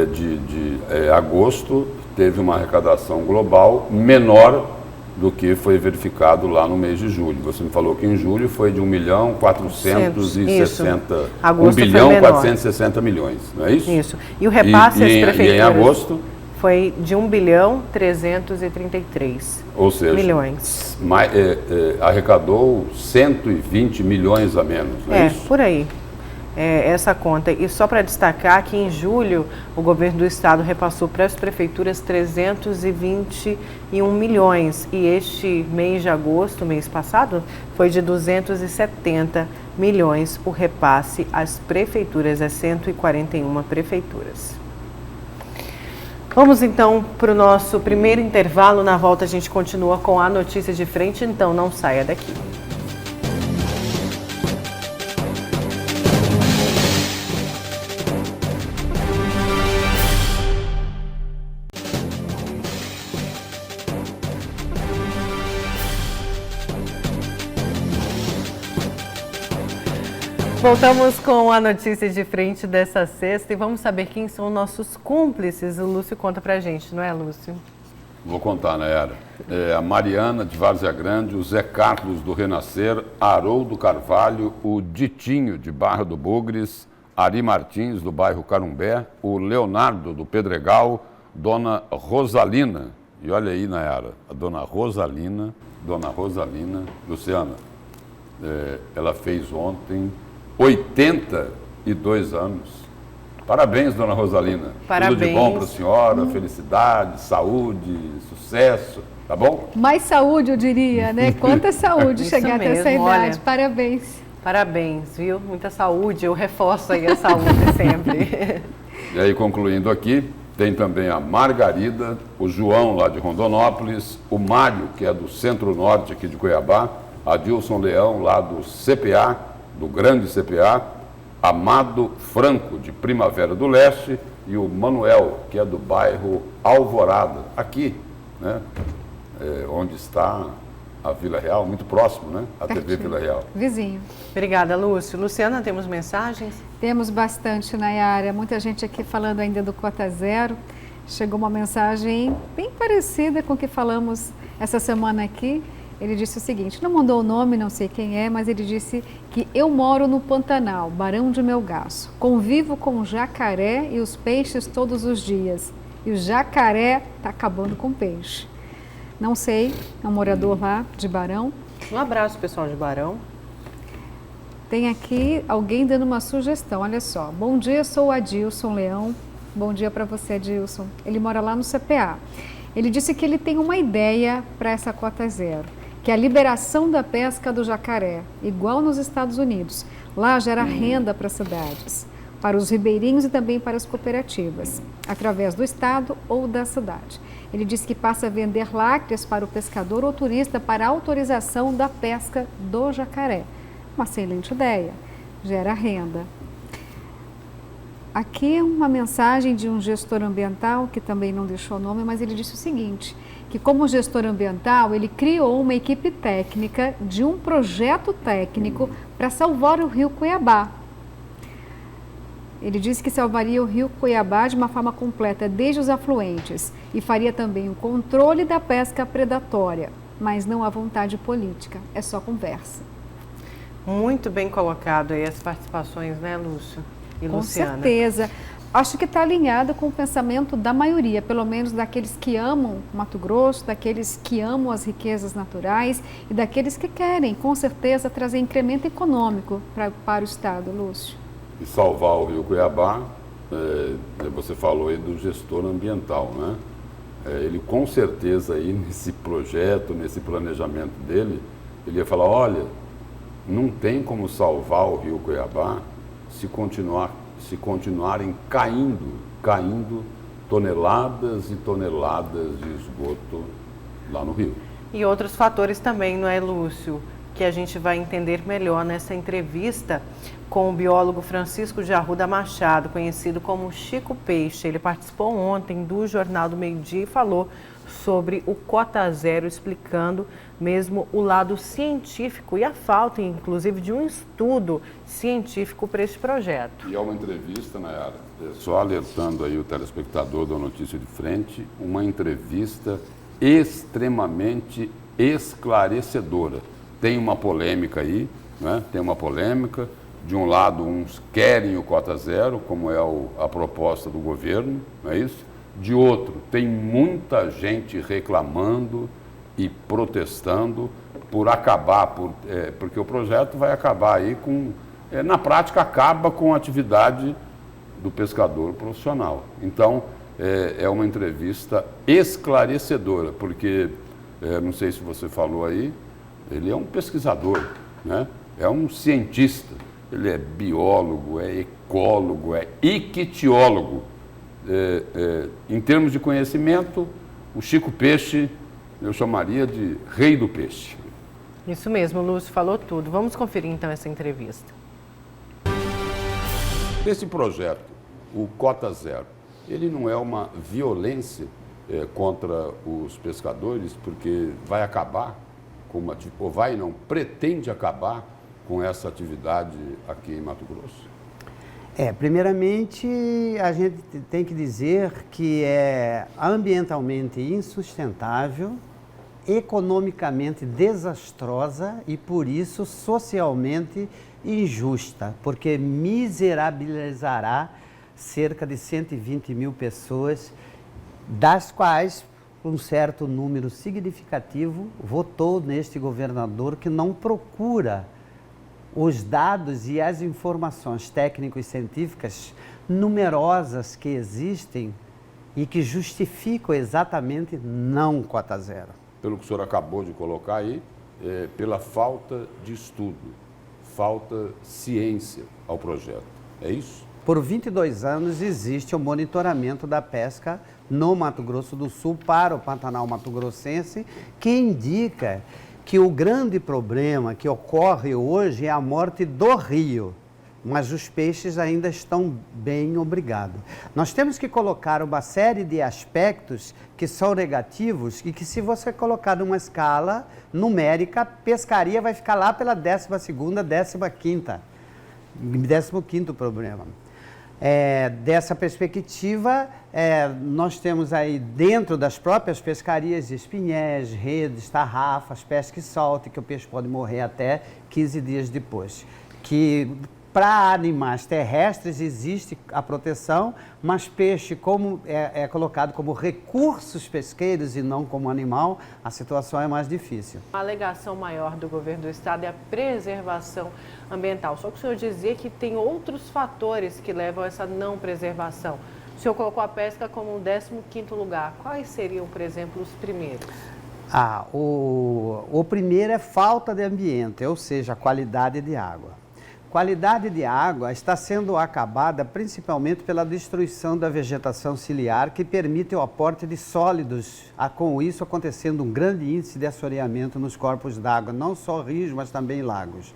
De agosto teve uma arrecadação global menor do que foi verificado lá no mês de julho. Você me falou que em julho foi de 1.460 milhões, não é isso? Isso. E o repasse às prefeituras? E em agosto? Foi de 1.333 ou seja, milhões. Arrecadou 120 milhões a menos, não é isso? Por aí. Essa conta. E só para destacar que em julho o governo do estado repassou para as prefeituras 321 milhões e este mês de agosto, mês passado, foi de 270 milhões o repasse às prefeituras, às 141 prefeituras. Vamos então para o nosso primeiro intervalo. Na volta a gente continua com a Notícia de Frente, então não saia daqui. Voltamos com a Notícia de Frente dessa sexta e vamos saber quem são nossos cúmplices. O Lúcio conta pra gente, não é, Lúcio? Vou contar, Nayara. A Mariana de Várzea Grande, o Zé Carlos do Renascer, Haroldo Carvalho, o Ditinho de Barra do Bugres, Ari Martins do bairro Carumbé, o Leonardo do Pedregal, Dona Rosalina. E olha aí, Nayara, a Dona Rosalina, Luciana, ela fez ontem 80 102 anos. Parabéns, dona Rosalina. Parabéns. Tudo de bom para a senhora, felicidade, saúde, sucesso, tá bom? Mais saúde, eu diria, né? Quanta saúde Isso chegar até essa mesmo, idade. olha. Parabéns. Parabéns, viu? Muita saúde, eu reforço aí a saúde sempre. E aí, concluindo aqui, tem também a Margarida, o João, lá de Rondonópolis, o Mário, que é do Centro-Norte aqui de Cuiabá, a Dilson Leão, lá do CPA, do grande CPA, Amado Franco, de Primavera do Leste, e o Manuel, que é do bairro Alvorada, aqui, né? Onde está a Vila Real, muito próximo, né? A TV Vila Real. Vizinho. Obrigada, Lúcio. Luciana, temos mensagens? Temos bastante, Nayara. Muita gente aqui falando ainda do Cota Zero. Chegou uma mensagem bem parecida com o que falamos essa semana aqui. Ele disse o seguinte, não mandou o nome, não sei quem é, mas ele disse que eu moro no Pantanal, Barão de Melgaço. Convivo com o jacaré e os peixes todos os dias. E o jacaré está acabando com o peixe. Não sei, é um morador lá de Barão. Um abraço, pessoal de Barão. Tem aqui alguém dando uma sugestão, olha só. Bom dia, sou o Adilson Leão. Bom dia para você, Adilson. Ele mora lá no CPA. Ele disse que ele tem uma ideia para essa cota zero, que é a liberação da pesca do jacaré, igual nos Estados Unidos. Lá gera renda para as cidades, para os ribeirinhos e também para as cooperativas, através do estado ou da cidade. Ele disse que passa a vender lacres para o pescador ou turista para autorização da pesca do jacaré. Uma excelente ideia, gera renda. Aqui é uma mensagem de um gestor ambiental, que também não deixou nome, mas ele disse o seguinte, que como gestor ambiental, ele criou uma equipe técnica de um projeto técnico para salvar o rio Cuiabá. Ele disse que salvaria o rio Cuiabá de uma forma completa, desde os afluentes, e faria também o controle da pesca predatória, mas não há vontade política, é só conversa. Muito bem colocado aí as participações, né, Lúcio e Luciana? Com certeza. Acho que está alinhado com o pensamento da maioria, pelo menos daqueles que amam Mato Grosso, daqueles que amam as riquezas naturais e daqueles que querem, com certeza, trazer incremento econômico para o Estado, Lúcio. E salvar o rio Cuiabá, você falou aí do gestor ambiental, né? Ele com certeza aí nesse projeto, nesse planejamento dele, ele ia falar, olha, não tem como salvar o rio Cuiabá se continuarem caindo toneladas e toneladas de esgoto lá no rio. E outros fatores também, não é, Lúcio? Que a gente vai entender melhor nessa entrevista com o biólogo Francisco de Arruda Machado, conhecido como Chico Peixe. Ele participou ontem do Jornal do Meio-Dia e falou sobre o Cota Zero, explicando mesmo o lado científico e a falta, inclusive, de um estudo científico para esse projeto. E é uma entrevista, Nayara, só alertando aí o telespectador da Notícia de Frente, uma entrevista extremamente esclarecedora. Tem uma polêmica aí, né? Tem uma polêmica. De um lado, uns querem o Cota Zero, como é a proposta do governo, não é isso? De outro, tem muita gente reclamando e protestando por acabar, porque o projeto vai acabar aí com, na prática, acaba com a atividade do pescador profissional. Então, é uma entrevista esclarecedora, porque, não sei se você falou aí, ele é um pesquisador, né? É um cientista, ele é biólogo, é ecólogo, é ictiólogo. Em termos de conhecimento, o Chico Peixe eu chamaria de rei do peixe. Isso mesmo, o Lúcio falou tudo. Vamos conferir então essa entrevista. Esse projeto, o Cota Zero, ele não é uma violência contra os pescadores, porque vai acabar com pretende acabar com essa atividade aqui em Mato Grosso? Primeiramente, a gente tem que dizer que é ambientalmente insustentável, economicamente desastrosa e, por isso, socialmente injusta, porque miserabilizará cerca de 120 mil pessoas, das quais um certo número significativo votou neste governador que não procura os dados e as informações técnicos científicas numerosas que existem e que justificam exatamente não cota zero. Pelo que o senhor acabou de colocar aí, pela falta de estudo, falta ciência ao projeto. É isso? Por 22 anos existe o monitoramento da pesca no Mato Grosso do Sul para o Pantanal mato-grossense, que indica que o grande problema que ocorre hoje é a morte do rio, mas os peixes ainda estão bem obrigados. Nós temos que colocar uma série de aspectos que são negativos e que, se você colocar numa escala numérica, a pescaria vai ficar lá pela 12ª, 15º problema. Dessa perspectiva, nós temos aí dentro das próprias pescarias espinhéis, redes, tarrafas, pesca e solte, que o peixe pode morrer até 15 dias depois. Que para animais terrestres existe a proteção, mas peixe, como é colocado como recursos pesqueiros e não como animal, a situação é mais difícil. A alegação maior do governo do estado é a preservação ambiental. Só que o senhor dizia que tem outros fatores que levam a essa não preservação. O senhor colocou a pesca como o 15º lugar. Quais seriam, por exemplo, os primeiros? O primeiro é falta de ambiente, ou seja, a qualidade de água. Qualidade de água está sendo acabada principalmente pela destruição da vegetação ciliar, que permite o aporte de sólidos, com isso acontecendo um grande índice de assoreamento nos corpos d'água, não só rios, mas também lagos.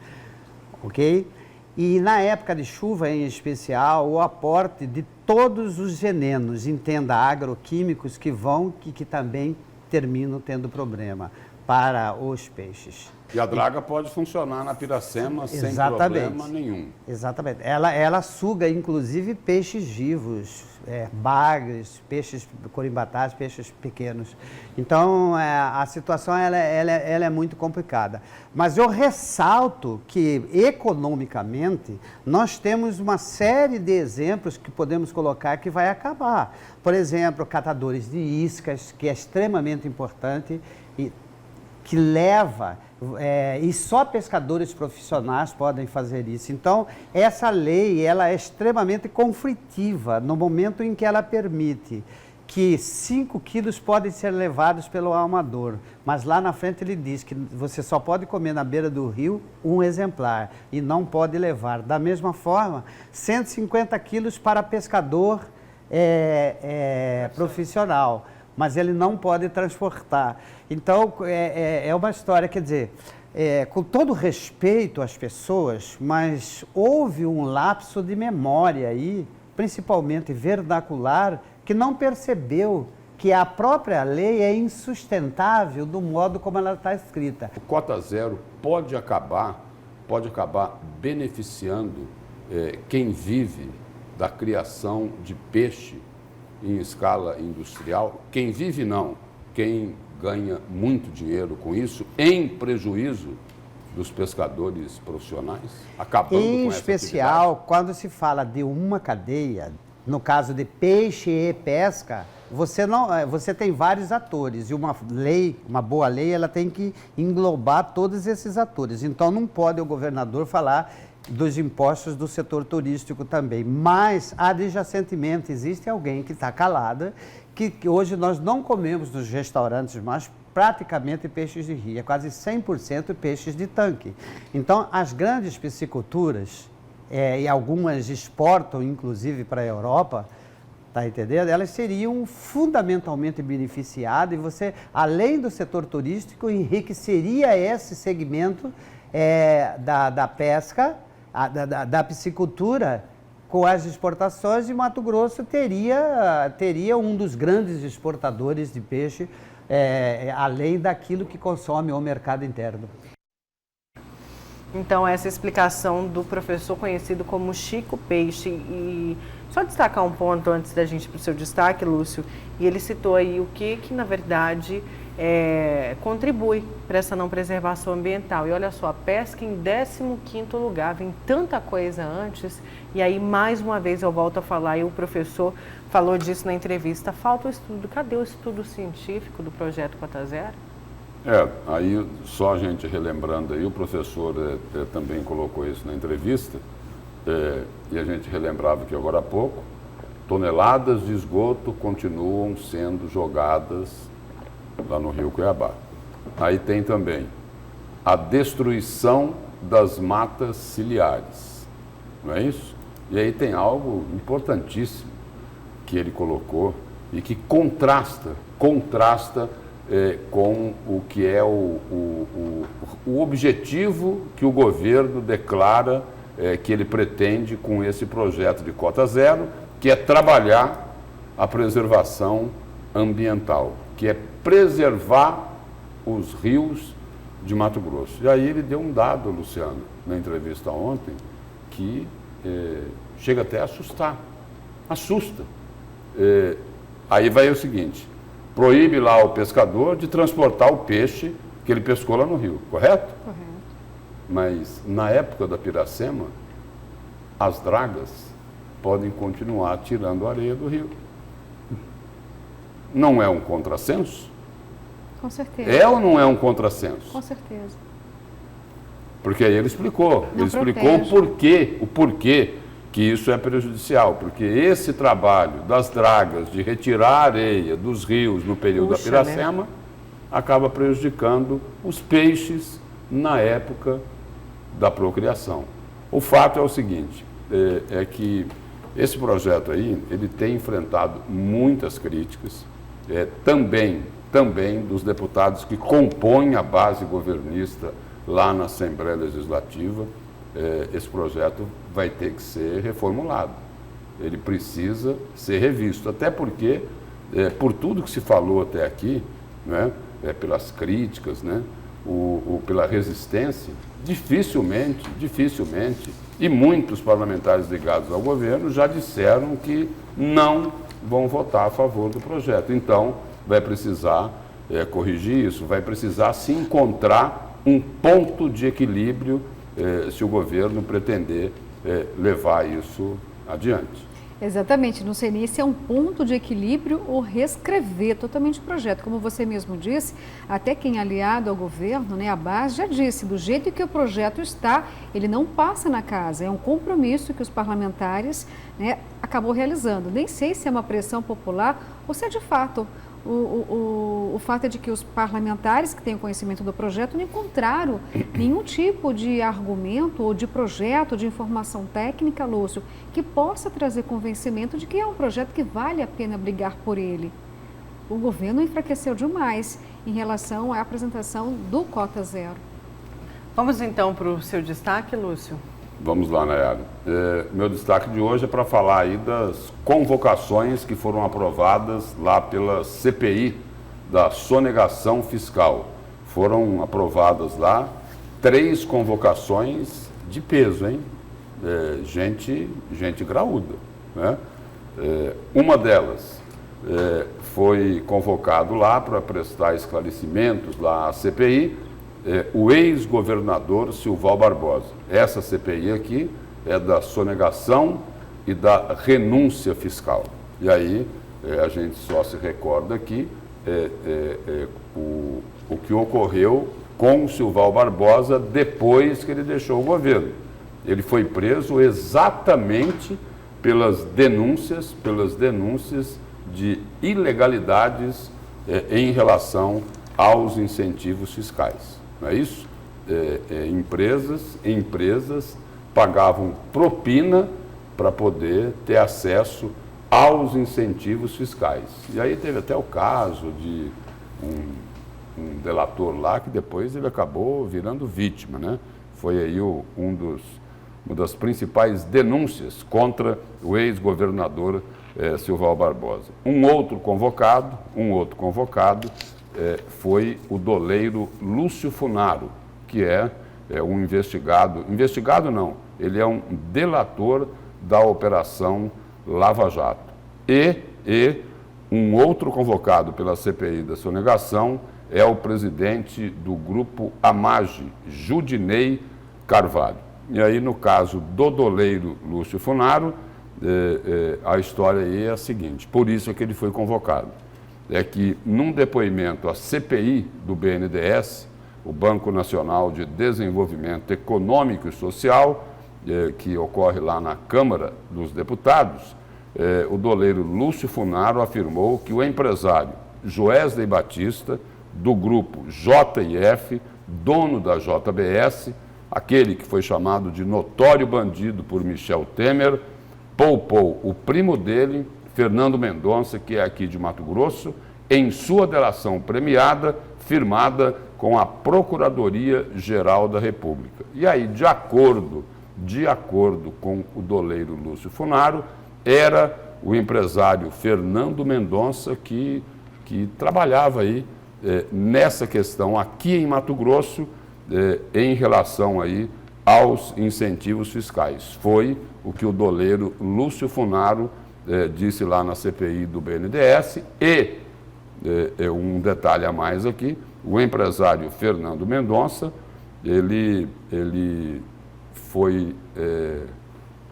Ok? E na época de chuva, em especial, o aporte de todos os venenos, entenda, agroquímicos, que também terminam tendo problema para os peixes. E a draga pode funcionar na Piracema sem problema nenhum. Exatamente. Ela suga, inclusive, peixes vivos, bagres, peixes corimbatais, peixes pequenos. Então, a situação ela é muito complicada. Mas eu ressalto que, economicamente, nós temos uma série de exemplos que podemos colocar que vai acabar. Por exemplo, catadores de iscas, que é extremamente importante e que leva... e só pescadores profissionais podem fazer isso. Então, essa lei ela é extremamente conflitiva no momento em que ela permite que 5 quilos podem ser levados pelo amador, mas lá na frente ele diz que você só pode comer na beira do rio um exemplar e não pode levar. Da mesma forma, 150 quilos para pescador profissional, mas ele não pode transportar. Então, é uma história, quer dizer, com todo respeito às pessoas, mas houve um lapso de memória aí, principalmente vernacular, que não percebeu que a própria lei é insustentável do modo como ela está escrita. O cota zero pode acabar beneficiando quem vive da criação de peixe em escala industrial. Quem vive não, quem ganha muito dinheiro com isso, em prejuízo dos pescadores profissionais, acabando com essa atividade. Em especial, quando se fala de uma cadeia, no caso de peixe e pesca, você tem vários atores e uma boa lei, ela tem que englobar todos esses atores. Então não pode o governador falar dos impostos do setor turístico também, mas adjacentemente existe alguém que está calada, que hoje nós não comemos nos restaurantes mais praticamente peixes de rio, é quase 100% peixes de tanque. Então as grandes pisciculturas, e algumas exportam inclusive para a Europa, tá entendendo? Elas seriam fundamentalmente beneficiadas e você, além do setor turístico, enriqueceria esse segmento da pesca, da piscicultura, com as exportações, e Mato Grosso teria um dos grandes exportadores de peixe, além daquilo que consome o mercado interno. Então, essa explicação do professor conhecido como Chico Peixe. E só destacar um ponto antes da gente ir para o seu destaque, Lúcio, e ele citou aí o que na verdade, contribui para essa não preservação ambiental. E olha só, a pesca em 15º lugar, vem tanta coisa antes, e aí mais uma vez eu volto a falar, e o professor falou disso na entrevista, falta o estudo. Cadê o estudo científico do projeto Cota Zero? Aí só a gente relembrando aí, o professor também colocou isso na entrevista, e a gente relembrava que agora há pouco, toneladas de esgoto continuam sendo jogadas lá no Rio Cuiabá. Aí tem também a destruição das matas ciliares, não é isso? E aí tem algo importantíssimo que ele colocou e que contrasta com o que é o objetivo que o governo declara que ele pretende com esse projeto de cota zero, que é trabalhar a preservação ambiental, que é preservar os rios de Mato Grosso. E aí ele deu um dado, Luciano, na entrevista ontem, que chega até a assustar. Assusta. Aí vai o seguinte, proíbe lá o pescador de transportar o peixe que ele pescou lá no rio, correto? Correto. Mas na época da Piracema, as dragas podem continuar tirando areia do rio. Não é um contrassenso? Com certeza. É ou não é um contrassenso? Com certeza. Porque aí ele explicou. Não ele explicou o porquê que isso é prejudicial. Porque esse trabalho das dragas de retirar a areia dos rios no período da Piracema acaba prejudicando os peixes na época da procriação. O fato é o seguinte, é que esse projeto aí, ele tem enfrentado muitas críticas, também dos deputados que compõem a base governista lá na Assembleia Legislativa. Esse projeto vai ter que ser reformulado. Ele precisa ser revisto, até porque, por tudo que se falou até aqui, né, pelas críticas, né, pela resistência, dificilmente, e muitos parlamentares ligados ao governo já disseram que não vão votar a favor do projeto. Então, vai precisar corrigir isso, vai precisar se encontrar um ponto de equilíbrio se o governo pretender levar isso adiante. Exatamente, não sei nem se é um ponto de equilíbrio ou reescrever totalmente o projeto. Como você mesmo disse, até quem é aliado ao governo, né, a base, já disse, do jeito que o projeto está, ele não passa na casa. É um compromisso que os parlamentares, né, acabou realizando. Nem sei se é uma pressão popular ou se é de fato. O fato é de que os parlamentares que têm conhecimento do projeto não encontraram nenhum tipo de argumento ou de projeto, de informação técnica, Lúcio, que possa trazer convencimento de que é um projeto que vale a pena brigar por ele. O governo enfraqueceu demais em relação à apresentação do Cota Zero. Vamos então para o seu destaque, Lúcio? Vamos lá, Nayara. Meu destaque de hoje é para falar aí das convocações que foram aprovadas lá pela CPI da sonegação fiscal. Foram aprovadas lá 3 convocações de peso, hein? Gente graúda, né? Uma delas foi convocado lá para prestar esclarecimentos lá à CPI, o ex-governador Silval Barbosa. Essa CPI aqui é da sonegação e da renúncia fiscal. E aí a gente só se recorda aqui o que ocorreu com o Silval Barbosa depois que ele deixou o governo. Ele foi preso exatamente pelas denúncias de ilegalidades em relação aos incentivos fiscais. Não é isso? Empresas pagavam propina para poder ter acesso aos incentivos fiscais. E aí teve até o caso de um delator lá que depois ele acabou virando vítima, né? Foi aí uma das principais denúncias contra o ex-governador Silval Barbosa. Um outro convocado foi o doleiro Lúcio Funaro, que é um investigado não, ele é um delator da Operação Lava Jato. E um outro convocado pela CPI da sonegação é o presidente do grupo AMAGE, Judinei Carvalho. E aí, no caso do doleiro Lúcio Funaro, a história aí é a seguinte, por isso é que ele foi convocado. é que, num depoimento à CPI do BNDES, o Banco Nacional de Desenvolvimento Econômico e Social, que ocorre lá na Câmara dos Deputados, o doleiro Lúcio Funaro afirmou que o empresário Joesley Batista, do grupo JF, dono da JBS, aquele que foi chamado de notório bandido por Michel Temer, poupou o primo dele, Fernando Mendonça, que é aqui de Mato Grosso, em sua delação premiada, firmada com a Procuradoria-Geral da República. E aí, de acordo com o doleiro Lúcio Funaro, era o empresário Fernando Mendonça que trabalhava aí nessa questão aqui em Mato Grosso em relação aí aos incentivos fiscais. Foi o que o doleiro Lúcio Funaro disse lá na CPI do BNDES e, um detalhe a mais aqui, o empresário Fernando Mendonça, ele foi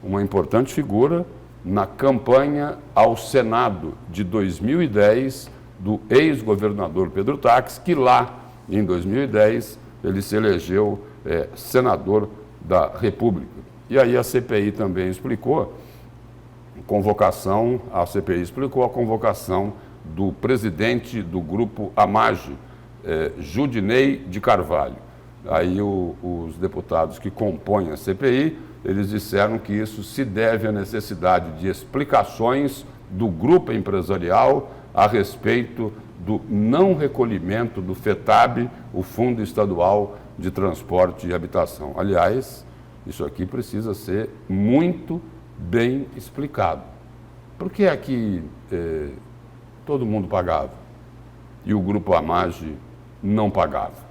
uma importante figura na campanha ao Senado de 2010 do ex-governador Pedro Táxi, que lá, em 2010, ele se elegeu senador da República. E aí a CPI também explicou a CPI explicou a convocação do presidente do grupo AMAGE, Judinei de Carvalho. Aí os deputados que compõem a CPI, eles disseram que isso se deve à necessidade de explicações do grupo empresarial a respeito do não recolhimento do FETAB, o Fundo Estadual de Transporte e Habitação. Aliás, isso aqui precisa ser muito bem explicado. Por que é que todo mundo pagava e o grupo AMAGE não pagava?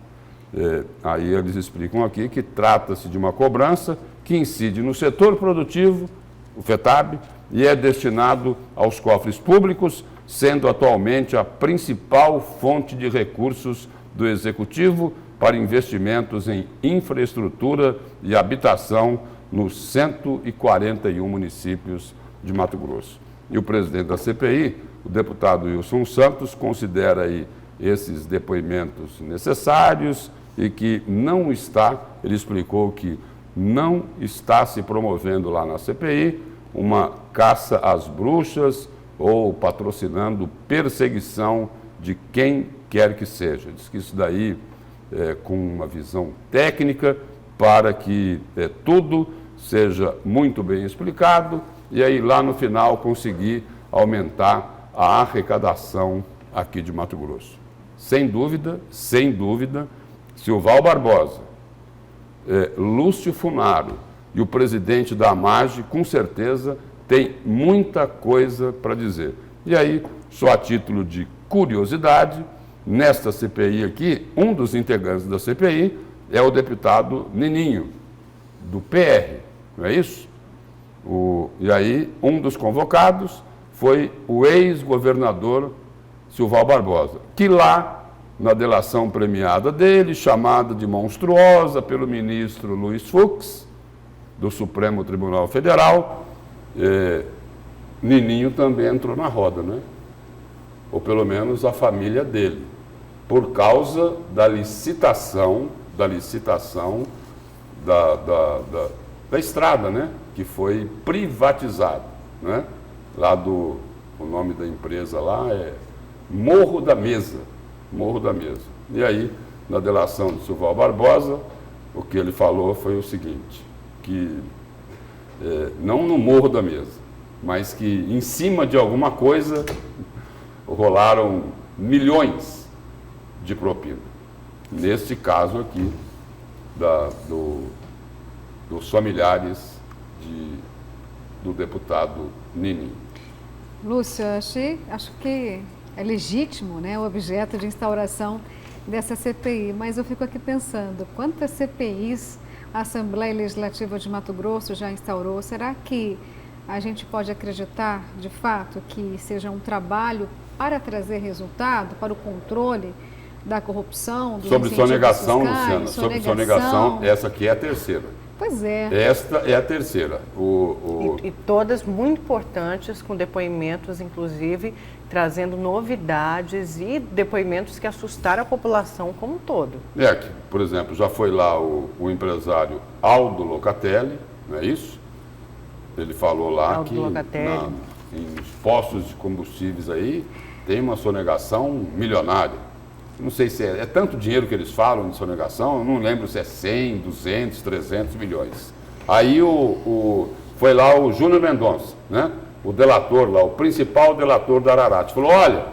Aí eles explicam aqui que trata-se de uma cobrança que incide no setor produtivo, o FETAB, e é destinado aos cofres públicos, sendo atualmente a principal fonte de recursos do Executivo para investimentos em infraestrutura e habitação nos 141 municípios de Mato Grosso. E o presidente da CPI, o deputado Wilson Santos, considera aí esses depoimentos necessários e que não está, ele explicou que não está se promovendo lá na CPI uma caça às bruxas ou patrocinando perseguição de quem quer que seja. Diz que isso daí com uma visão técnica para que tudo seja muito bem explicado e aí lá no final conseguir aumentar a arrecadação aqui de Mato Grosso. Sem dúvida, Silval Barbosa, Lúcio Funaro e o presidente da AMAGE, com certeza, tem muita coisa para dizer. E aí, só a título de curiosidade, nesta CPI aqui, um dos integrantes da CPI é o deputado Nininho, do PR, não é isso? E aí, um dos convocados foi o ex-governador Silval Barbosa, que lá, na delação premiada dele, chamada de monstruosa pelo ministro Luiz Fux, do Supremo Tribunal Federal, Nininho também entrou na roda, né? Ou pelo menos a família dele, por causa da licitação da estrada, né? Que foi privatizada, né? Lá o nome da empresa lá é Morro da Mesa. E aí, na delação de Silval Barbosa, o que ele falou foi o seguinte, que não no Morro da Mesa, mas que em cima de alguma coisa rolaram milhões de propina. Neste caso aqui, dos familiares do deputado Nininho. Lúcia, acho que é legítimo, né, o objeto de instauração dessa CPI, mas eu fico aqui pensando, quantas CPIs a Assembleia Legislativa de Mato Grosso já instaurou? Será que a gente pode acreditar, de fato, que seja um trabalho para trazer resultado, para o controle da corrupção, dos sobre sonegação, fiscais, Luciana, sobre sonegação, essa aqui é a terceira. Pois é. Esta é a terceira. E todas muito importantes, com depoimentos, inclusive, trazendo novidades e depoimentos que assustaram a população como um todo. Que, por exemplo, já foi lá o empresário Aldo Locatelli, não é isso? Ele falou lá Aldo que Locatelli. nos postos de combustíveis aí tem uma sonegação milionária. Não sei se é tanto dinheiro que eles falam de sonegação, eu não lembro se é 100, 200, 300 milhões. Aí foi lá o Júnior Mendonça, né? O delator lá, o principal delator da Ararat, falou, olha,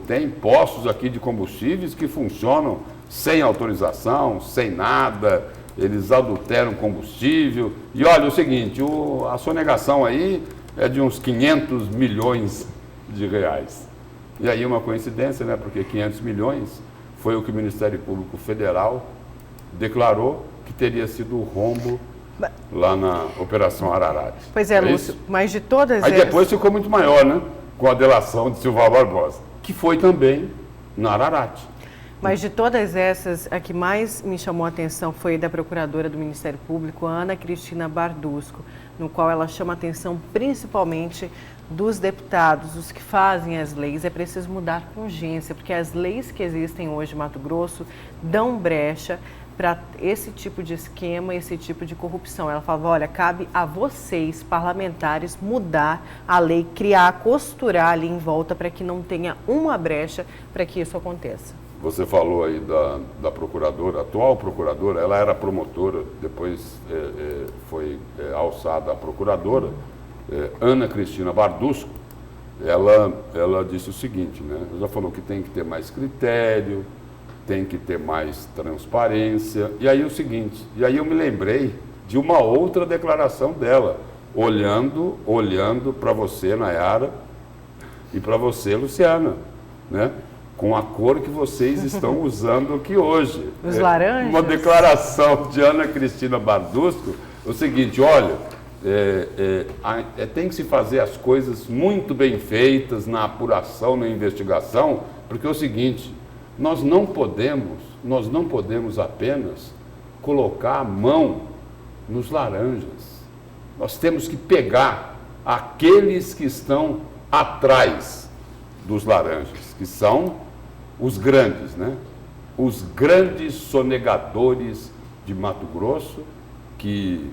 tem postos aqui de combustíveis que funcionam sem autorização, sem nada, eles adulteram combustível. E olha, é o seguinte, a sonegação aí é de uns 500 milhões de reais. E aí uma coincidência, né? Porque 500 milhões foi o que o Ministério Público Federal declarou que teria sido o rombo lá na Operação Ararat. Pois é, Lúcio, mas de todas Aí depois ficou muito maior, né? Com a delação de Silval Barbosa, que foi também na Ararat. Mas de todas essas, a que mais me chamou a atenção foi da Procuradora do Ministério Público, Ana Cristina Bardusco, no qual ela chama a atenção principalmente dos deputados, os que fazem as leis. É preciso mudar com urgência, porque as leis que existem hoje em Mato Grosso dão brecha para esse tipo de esquema, esse tipo de corrupção. Ela falava, olha, cabe a vocês, parlamentares, mudar a lei, criar, costurar ali em volta para que não tenha uma brecha para que isso aconteça. Você falou aí da procuradora, a atual procuradora, ela era promotora, depois foi alçada a procuradora, Ana Cristina Bardusco. Ela disse o seguinte, né? Ela já falou que tem que ter mais critério, tem que ter mais transparência. E aí o seguinte, e aí eu me lembrei de uma outra declaração dela, olhando para você, Nayara, e para você, Luciana, né? Com a cor que vocês estão usando aqui hoje. Os laranjas? Uma declaração de Ana Cristina Bardusco, o seguinte, olha, tem que se fazer as coisas muito bem feitas na apuração, na investigação, porque é o seguinte, nós não podemos apenas colocar a mão nos laranjas. Nós temos que pegar aqueles que estão atrás dos laranjas, que são os grandes, né? Os grandes sonegadores de Mato Grosso que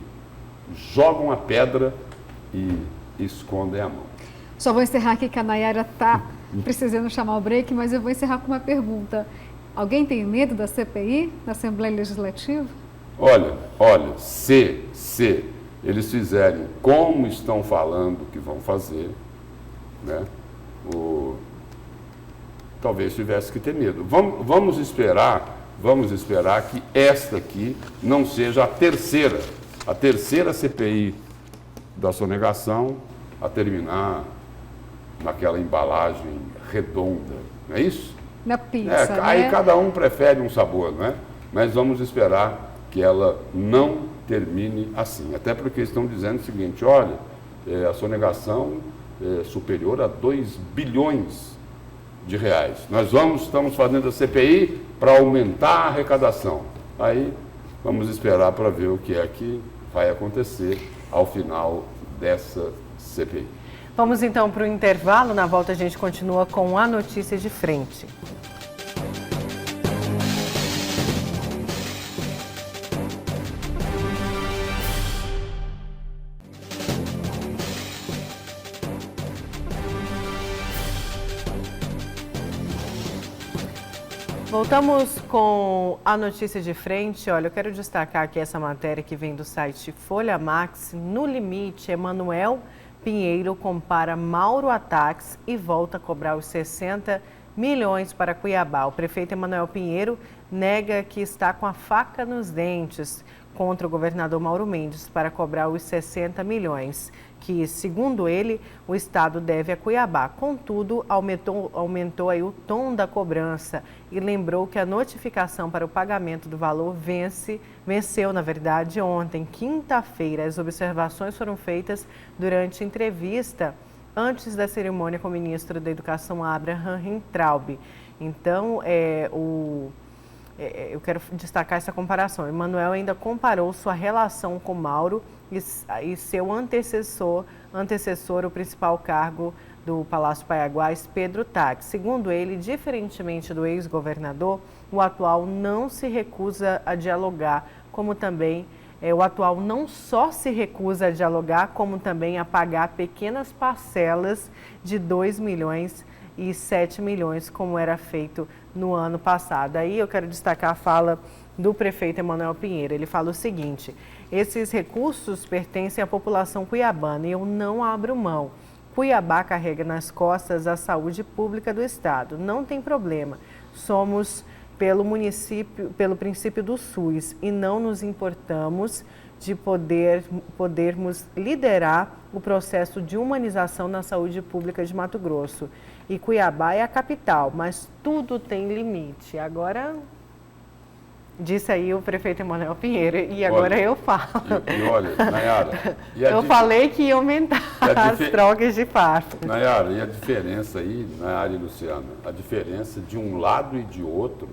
jogam a pedra e escondem a mão. Só vou encerrar aqui que a Nayara está precisando chamar o break, mas eu vou encerrar com uma pergunta. Alguém tem medo da CPI na Assembleia Legislativa? Olha, se eles fizerem como estão falando que vão fazer, né? Talvez tivesse que ter medo. Vamos esperar que esta aqui não seja a terceira CPI da sonegação a terminar naquela embalagem redonda, não é isso? Na pizza, né? Aí cada um prefere um sabor, não é? Mas vamos esperar que ela não termine assim. Até porque estão dizendo o seguinte, olha, a sonegação é superior a 2 bilhões de reais. Nós estamos fazendo a CPI para aumentar a arrecadação. Aí vamos esperar para ver o que é que vai acontecer ao final dessa CPI. Vamos então para o intervalo. Na volta a gente continua com a notícia de frente. Voltamos com a notícia de frente. Olha, eu quero destacar aqui essa matéria que vem do site Folha Max. No limite, Emanuel Pinheiro compara Mauro Ataques e volta a cobrar os 60 milhões para Cuiabá. O prefeito Emanuel Pinheiro nega que está com a faca nos dentes contra o governador Mauro Mendes para cobrar os 60 milhões, que, segundo ele, o Estado deve a Cuiabá. Contudo, aumentou aí o tom da cobrança e lembrou que a notificação para o pagamento do valor venceu, na verdade, ontem, quinta-feira. As observações foram feitas durante entrevista antes da cerimônia com o ministro da Educação, Abraham Weintraub. Então, o eu quero destacar essa comparação. Emanuel ainda comparou sua relação com Mauro e seu antecessor, o principal cargo do Palácio Paiaguás, Pedro Taques. Segundo ele, diferentemente do ex-governador, o atual não se recusa a dialogar, como também o atual não só se recusa a dialogar, como também a pagar pequenas parcelas de 2 milhões e 7 milhões, como era feito no ano passado. Aí eu quero destacar a fala do prefeito Emanuel Pinheiro. Ele fala o seguinte: esses recursos pertencem à população cuiabana e eu não abro mão. Cuiabá carrega nas costas a saúde pública do estado. Não tem problema. Somos pelo princípio do SUS e não nos importamos de podermos liderar o processo de humanização na saúde pública de Mato Grosso. E Cuiabá é a capital, mas tudo tem limite. Agora, disse aí o prefeito Emanuel Pinheiro, e agora eu falo. E olha, Nayara... eu falei que ia aumentar as trocas de fardo. Nayara, e a diferença aí, Nayara e Luciana, a diferença de um lado e de outro,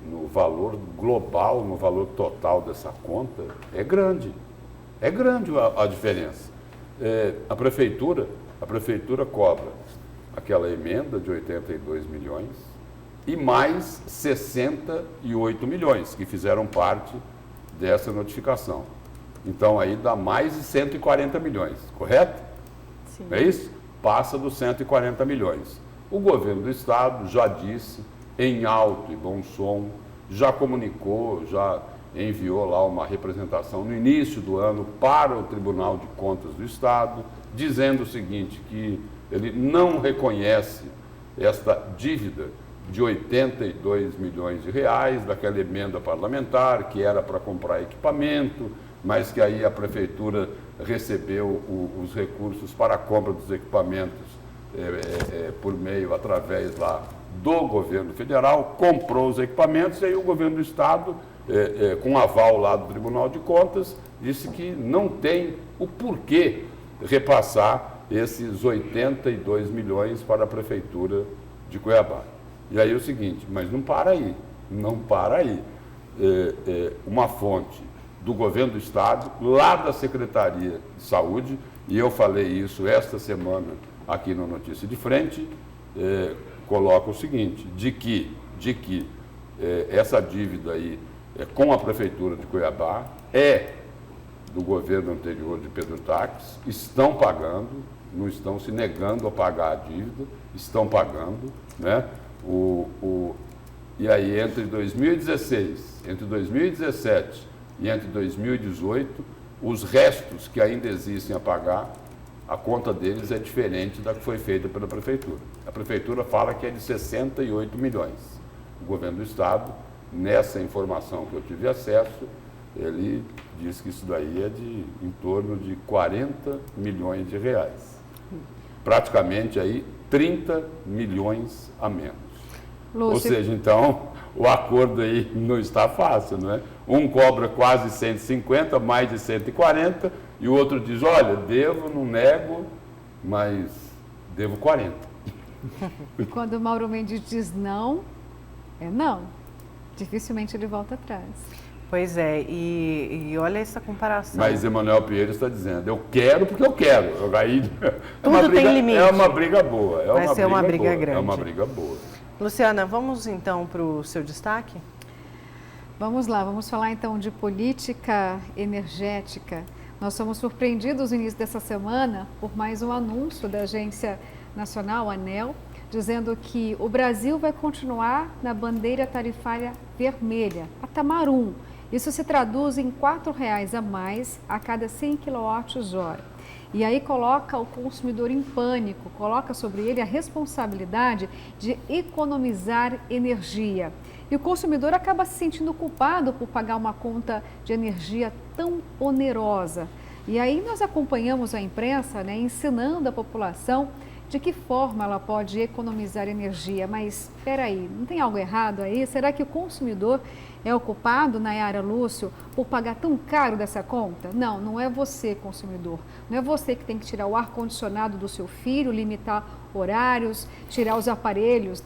no valor global, no valor total dessa conta, é grande. É grande a diferença. A prefeitura cobra aquela emenda de 82 milhões e mais 68 milhões que fizeram parte dessa notificação. Então aí dá mais de 140 milhões, correto? Sim. É isso? Passa dos 140 milhões. O governo do estado já disse, em alto e bom som, já comunicou, já enviou lá uma representação no início do ano para o Tribunal de Contas do Estado, dizendo o seguinte, que ele não reconhece esta dívida de 82 milhões de reais daquela emenda parlamentar, que era para comprar equipamento, mas que aí a prefeitura recebeu os recursos para a compra dos equipamentos por meio, através lá do governo federal, comprou os equipamentos e aí o governo do estado, com aval lá do Tribunal de Contas, disse que não tem o porquê repassar esses 82 milhões para a prefeitura de Cuiabá. E aí é o seguinte, mas não para aí. Uma fonte do governo do estado, lá da Secretaria de Saúde, e eu falei isso esta semana aqui no Notícia de Frente, coloca o seguinte, de que essa dívida aí com a prefeitura de Cuiabá do governo anterior de Pedro Taques, estão pagando, não estão se negando a pagar a dívida, estão pagando, né? E aí entre 2016, entre 2017 e entre 2018, os restos que ainda existem a pagar, a conta deles é diferente da que foi feita pela prefeitura. A prefeitura fala que é de 68 milhões. O governo do estado, nessa informação que eu tive acesso, ele diz que isso daí é em torno de 40 milhões de reais. Praticamente aí 30 milhões a menos. Lúcio. Ou seja, então, o acordo aí não está fácil, não é? Um cobra quase 150, mais de 140, e o outro diz, olha, devo, não nego, mas devo 40. E quando o Mauro Mendes diz não, é não. Dificilmente ele volta atrás. Pois é, e olha essa comparação. Mas Emanuel Pinheiro está dizendo, eu quero porque eu quero. Aí, tudo tem limite. É uma briga boa. Vai ser uma briga grande. É uma briga boa. Luciana, vamos então para o seu destaque? Vamos lá, vamos falar então de política energética. Nós somos surpreendidos no início dessa semana por mais um anúncio da Agência Nacional, ANEEL, dizendo que o Brasil vai continuar na bandeira tarifária vermelha, a Tamarum. Isso se traduz em R$ 4,00 a mais a cada 100 kWh. E aí coloca o consumidor em pânico, coloca sobre ele a responsabilidade de economizar energia. E o consumidor acaba se sentindo culpado por pagar uma conta de energia tão onerosa. E aí nós acompanhamos a imprensa, ensinando a população de que forma ela pode economizar energia. Mas espera aí, não tem algo errado aí? Será que o consumidor é o culpado, Nayara, Lúcio, por pagar tão caro dessa conta? Não, não é você, consumidor. Não é você que tem que tirar o ar-condicionado do seu filho, limitar horários, tirar os aparelhos,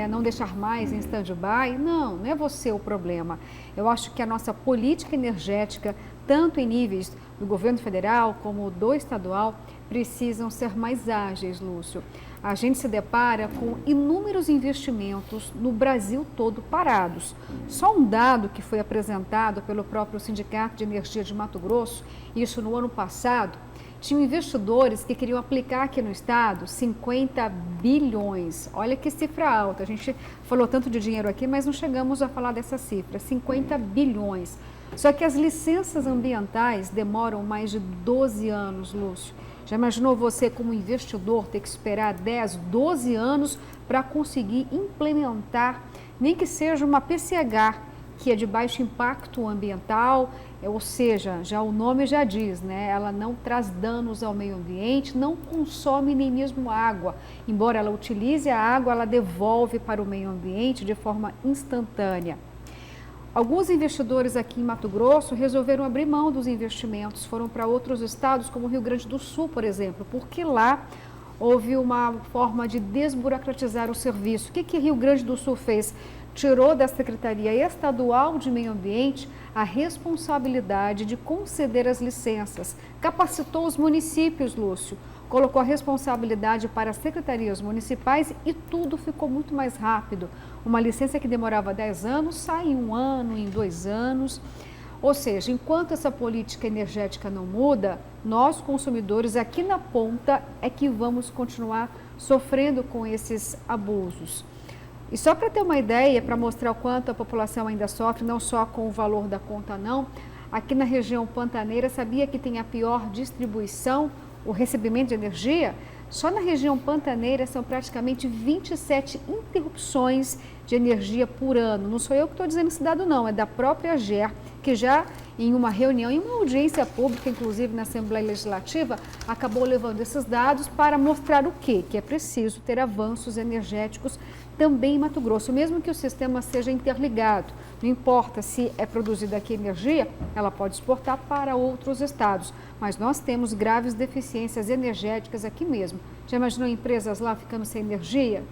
não deixar mais em stand-by. Não, não é você o problema. Eu acho que a nossa política energética, tanto em níveis do governo federal como do estadual, precisam ser mais ágeis, Lúcio. A gente se depara com inúmeros investimentos no Brasil todo parados. Só um dado que foi apresentado pelo próprio Sindicato de Energia de Mato Grosso, isso no ano passado, tinham investidores que queriam aplicar aqui no estado 50 bilhões. Olha que cifra alta. A gente falou tanto de dinheiro aqui, mas não chegamos a falar dessa cifra, 50 bilhões. Só que as licenças ambientais demoram mais de 12 anos, Lúcio. Já imaginou você, como investidor, ter que esperar 10, 12 anos para conseguir implementar, nem que seja uma PCH, que é de baixo impacto ambiental, ou seja, já o nome já diz, né? Ela não traz danos ao meio ambiente, não consome nem mesmo água. Embora ela utilize a água, ela devolve para o meio ambiente de forma instantânea. Alguns investidores aqui em Mato Grosso resolveram abrir mão dos investimentos, foram para outros estados, como o Rio Grande do Sul, por exemplo, porque lá houve uma forma de desburocratizar o serviço. O que Rio Grande do Sul fez? Tirou da Secretaria Estadual de Meio Ambiente a responsabilidade de conceder as licenças, capacitou os municípios, Lúcio, colocou a responsabilidade para as secretarias municipais e tudo ficou muito mais rápido. Uma licença que demorava 10 anos sai em 1 ano, em 2 anos. Ou seja, enquanto essa política energética não muda, nós consumidores aqui na ponta é que vamos continuar sofrendo com esses abusos. E só para ter uma ideia, para mostrar o quanto a população ainda sofre, não só com o valor da conta não, aqui na região pantaneira, sabia que tem a pior distribuição, o recebimento de energia? Só na região pantaneira são praticamente 27 interrupções de energia por ano. Não sou eu que estou dizendo esse dado não, é da própria AGER, que já em uma reunião, em uma audiência pública, inclusive na Assembleia Legislativa, acabou levando esses dados para mostrar o quê? Que é preciso ter avanços energéticos também em Mato Grosso, mesmo que o sistema seja interligado. Não importa se é produzida aqui energia, ela pode exportar para outros estados. Mas nós temos graves deficiências energéticas aqui mesmo. Já imaginou empresas lá ficando sem energia?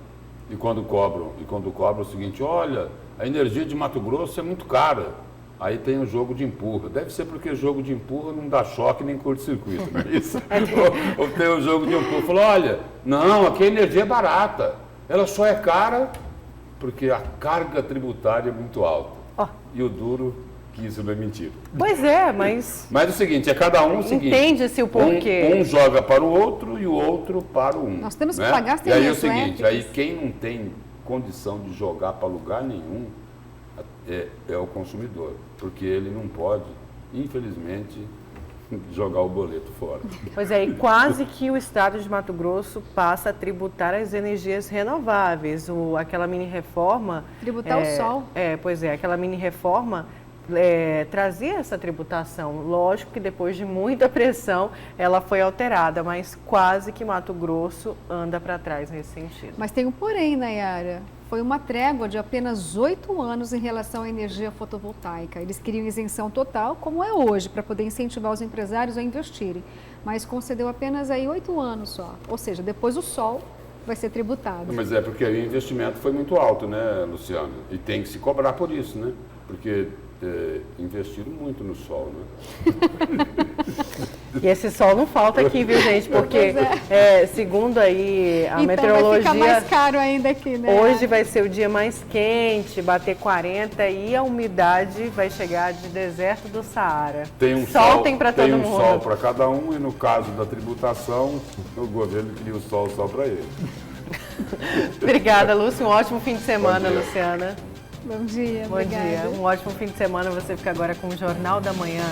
E quando cobram é o seguinte, olha, a energia de Mato Grosso é muito cara. Aí tem o jogo de empurra. Deve ser porque jogo de empurra não dá choque nem curto-circuito, não é isso? ou tem o jogo de empurra. Falou, olha, não, aqui a energia é barata. Ela só é cara porque a carga tributária é muito alta. Oh. E o duro que isso não é mentira. Pois é, mas... Mas é o seguinte, é cada um o seguinte. Entende-se o porquê. Um joga para o outro e o outro para o um. Nós temos que pagar as E aí é o seguinte, aí quem não tem condição de jogar para lugar nenhum é o consumidor. Porque ele não pode, infelizmente, jogar o boleto fora. Pois é, e quase que o estado de Mato Grosso passa a tributar as energias renováveis. Aquela mini-reforma... Tributar o sol. Pois é, aquela mini-reforma trazia essa tributação. Lógico que depois de muita pressão ela foi alterada, mas quase que Mato Grosso anda para trás nesse sentido. Mas tem um porém, Nayara. Foi uma trégua de apenas 8 anos em relação à energia fotovoltaica. Eles queriam isenção total, como é hoje, para poder incentivar os empresários a investirem. Mas concedeu apenas aí 8 anos só. Ou seja, depois o sol vai ser tributado. Mas é porque aí o investimento foi muito alto, né, Luciano? E tem que se cobrar por isso, né? Porque investiram muito no sol, né? E esse sol não falta aqui, viu, gente? Porque, segundo aí a meteorologia... Vai ficar mais caro ainda aqui, né? Hoje vai ser o dia mais quente, bater 40 e a umidade vai chegar de deserto do Saara. Tem um sol tem para todo mundo. Tem um sol para cada um e no caso da tributação, o governo queria o sol só para ele. Obrigada, Lúcia. Um ótimo fim de semana, Luciana. Bom dia, Bom dia. Um ótimo fim de semana. Você fica agora com o Jornal da Manhã.